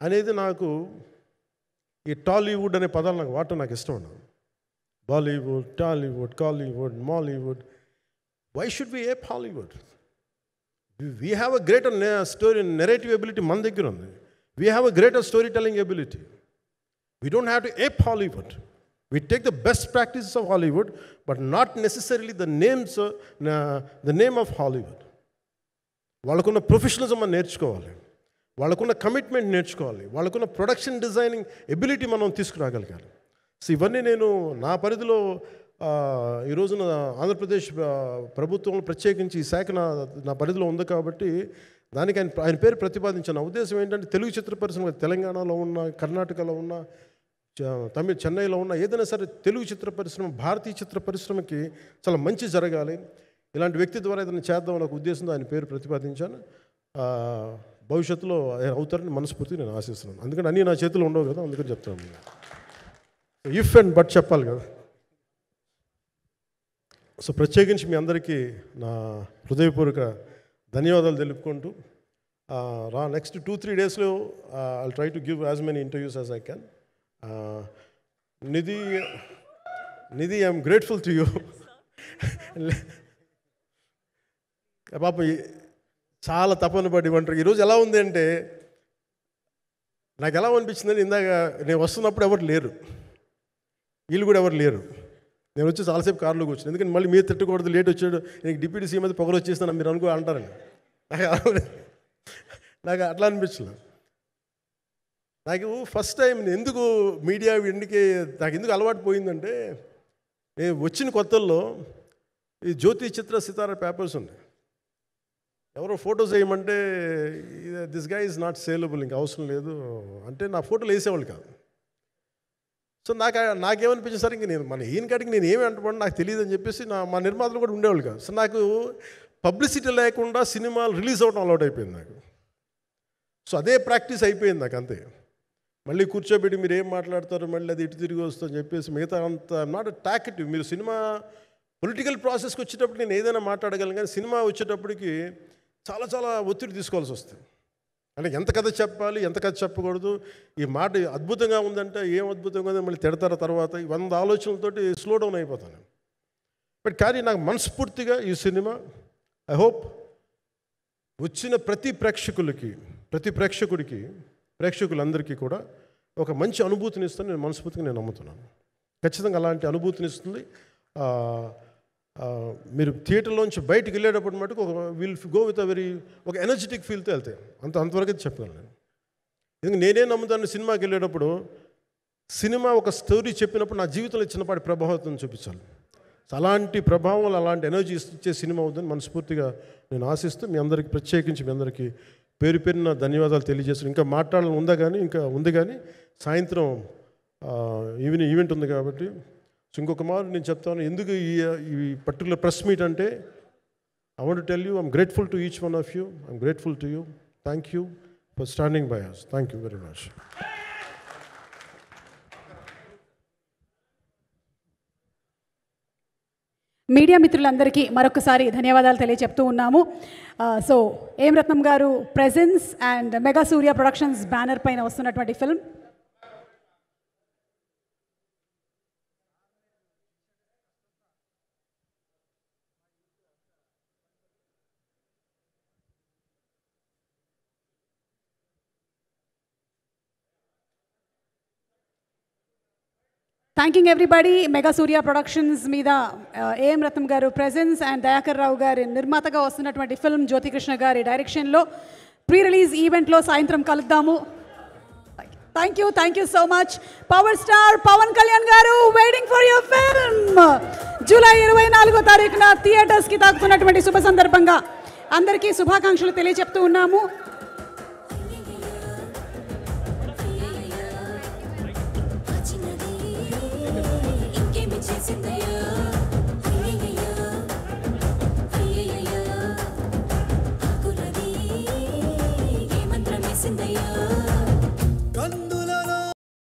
అనేది నాకు ఈ టాలీవుడ్ అనే పదాలు నాకు వాడటం నాకు ఇష్టం ఉండదు. Bollywood, Tollywood, Kollywood, Mollywood, why should we ape Hollywood? We have a greater story narrative ability మన దగ్గర ఉంది. We have a greater storytelling ability. We don't have to ape Hollywood. We take the best practices of Hollywood, but not necessarily the name of Hollywood. వాళ్ళకున్న professionalism మనం నేర్చుకోవాలి, వాళ్ళకున్న commitment నేర్చుకోవాలి, వాళ్ళకున్న production designing ability మనం తీసుకురాగలగాలి. So ఇవన్నీ నేను నా పరిధిలో ఈ రోజున ఆంధ్రప్రదేశ్ ప్రభుత్వం ప్రత్యేకించి ఈ శాఖ నా పరిధిలో ఉంది కాబట్టి దానికి ఆయన పేరు ప్రతిపాదించిన ఉద్దేశం ఏంటంటే తెలుగు చిత్ర పరిశ్రమ తెలంగాణలో ఉన్న, కర్ణాటకలో ఉన్న, చెన్నైలో ఉన్న ఏదైనా సరే తెలుగు చిత్ర పరిశ్రమ, భారతీయ చిత్ర పరిశ్రమకి చాలా మంచి జరగాలి, ఇలాంటి వ్యక్తి ద్వారా ఏదైనా చేద్దాం అనే ఉద్దేశంతో ఆయన పేరు ప్రతిపాదించాను. భవిష్యత్తులో అవుతారని మనస్ఫూర్తిగా నేను ఆశిస్తున్నాను. అందుకని అన్నీ నా చేతిలో ఉండవు కదా, అందుకని చెప్తాను. ఇఫ్ అండ్ బట్ చెప్పాలి కదా. సో ప్రత్యేకించి మీ అందరికీ నా హృదయపూర్వక ధన్యవాదాలు తెలుపుకుంటూ నెక్స్ట్ 2-3 daysలో I try to give as many interviews as I can. Nidhi, I'm grateful to you. పాప చాలా తపన పడి ఉంటారు. ఈరోజు ఎలా ఉంది అంటే నాకు ఎలా అనిపించిందని, ఇందాక నేను వస్తున్నప్పుడు ఎవరు లేరు, వీళ్ళు కూడా ఎవరు లేరు. నేను వచ్చి చాలాసేపు కారులో కూర్చున్నాను, ఎందుకంటే మళ్ళీ మీరు తిట్టకూడదు, లేట్ వచ్చాడు, నీకు డిప్యూటీ సీఎం అయితే పొగలు వచ్చేస్తాను మీరు అంటారని. నాకు అట్లా అనిపించలేదు. నాకు ఫస్ట్ టైం ఎందుకు మీడియా నాకు ఎందుకు అలవాటు పోయిందంటే, నేను వచ్చిన కొత్తల్లో ఈ జ్యోతి చిత్ర సితారా పేపర్స్ ఉన్నాయి. ఎవరో ఫొటోస్ వేయమంటే దిస్ గా ఈజ్ నాట్ సేలబుల్, ఇంకా అవసరం లేదు అంటే నా ఫోటోలు వేసేవాళ్ళు కాదు. సో నాకేమనిపించింది సార్, ఇంక నేను ఈయన కాడికి నేను ఏమి అంటున్నాను నాకు తెలియదు అని చెప్పేసి మా నిర్మాతలు కూడా ఉండేవాళ్ళు కాదు. సో నాకు పబ్లిసిటీ లేకుండా సినిమాలు రిలీజ్ అవ్వడం అలవాటు అయిపోయింది నాకు. సో అదే ప్రాక్టీస్ అయిపోయింది నాకు అంతే. మళ్ళీ కూర్చోబెట్టి మీరు ఏం మాట్లాడతారు, మళ్ళీ అది ఇటు తిరిగి వస్తుందని చెప్పేసి మిగతా అంత నాట్ టాకెటివ్. మీరు సినిమా పొలిటికల్ ప్రాసెస్కి వచ్చేటప్పుడు నేను ఏదైనా మాట్లాడగలను, కానీ సినిమా వచ్చేటప్పటికి చాలా చాలా ఒత్తిడి తీసుకోవాల్సి వస్తుంది. అంటే ఎంత కథ చెప్పాలి, ఎంత కథ చెప్పకూడదు, ఈ మాట అద్భుతంగా ఉందంటే ఏం అద్భుతంగా ఉందని మళ్ళీ తిడతారు. తర్వాత 100 ఆలోచనలతోటి స్లో డౌన్ అయిపోతాను. బట్ కానీ నాకు మనస్ఫూర్తిగా ఈ సినిమా ఐ హోప్ వచ్చిన ప్రతి ప్రేక్షకుడికి ప్రేక్షకులందరికీ కూడా ఒక మంచి అనుభూతిని ఇస్తుంది. నేను మనస్ఫూర్తిగా నమ్ముతున్నాను. ఖచ్చితంగా అలాంటి అనుభూతిని ఇస్తుంది. మీరు థియేటర్లోంచి బయటికి వెళ్ళేటప్పుడు మటుకు విల్ గో విత్ ఒక ఎనర్జెటిక్ ఫీల్తో వెళ్తాయి. అంతవరకు అయితే చెప్పగలను నేను. ఎందుకంటే నేనే నమ్ముతాను, సినిమాకి వెళ్ళేటప్పుడు సినిమా ఒక స్టోరీ చెప్పినప్పుడు నా జీవితంలో చిన్నపాటి ప్రభావం చూపించాలి. అలాంటి ప్రభావం, అలాంటి ఎనర్జీ ఇచ్చే సినిమా అవుతుందని మనస్ఫూర్తిగా నేను ఆశిస్తూ మీ అందరికీ ప్రత్యేకించి మీ అందరికీ పేరు పేరున ధన్యవాదాలు తెలియజేస్తాను. ఇంకా మాట్లాడాలని ఉంది కానీ సాయంత్రం ఈవెంట్ ఉంది కాబట్టి. సో ఇంకొక మారు నేను చెప్తాను ఎందుకు ఈ పర్టికులర్ ప్రెస్ మీట్ అంటే, I want to tell you I'm grateful to each one of you. I'm grateful to you. Thank you for standing by us. Thank you very much. Media మిత్రులందరికీ మరొకసారి ధన్యవాదాలు తెలియచెప్తూ ఉన్నాము. సో ఏం రత్నం గారు presence and mega Surya productions banner పైన వస్తున్నటువంటి film thanking everybody. Mega Surya productions మీద AM Ratnam గారు ప్రెజెన్స్ అండ్ దయాకర్ రావు గారి నిర్మాతగా వస్తున్నటువంటి ఫిల్మ్ జ్యోతికృష్ణ గారి డైరెక్షన్లో ప్రీ రిలీజ్ ఈవెంట్లో సాయంత్రం కలుద్దాము. Thank you so much. Power star Pawan Kalyan గారు waiting for your film. July 24వ తారీఖున థియేటర్స్కి తాకుతున్నటువంటి శుభ సందర్భంగా అందరికీ శుభాకాంక్షలు తెలియజెప్తూ ఉన్నాము. Sindayo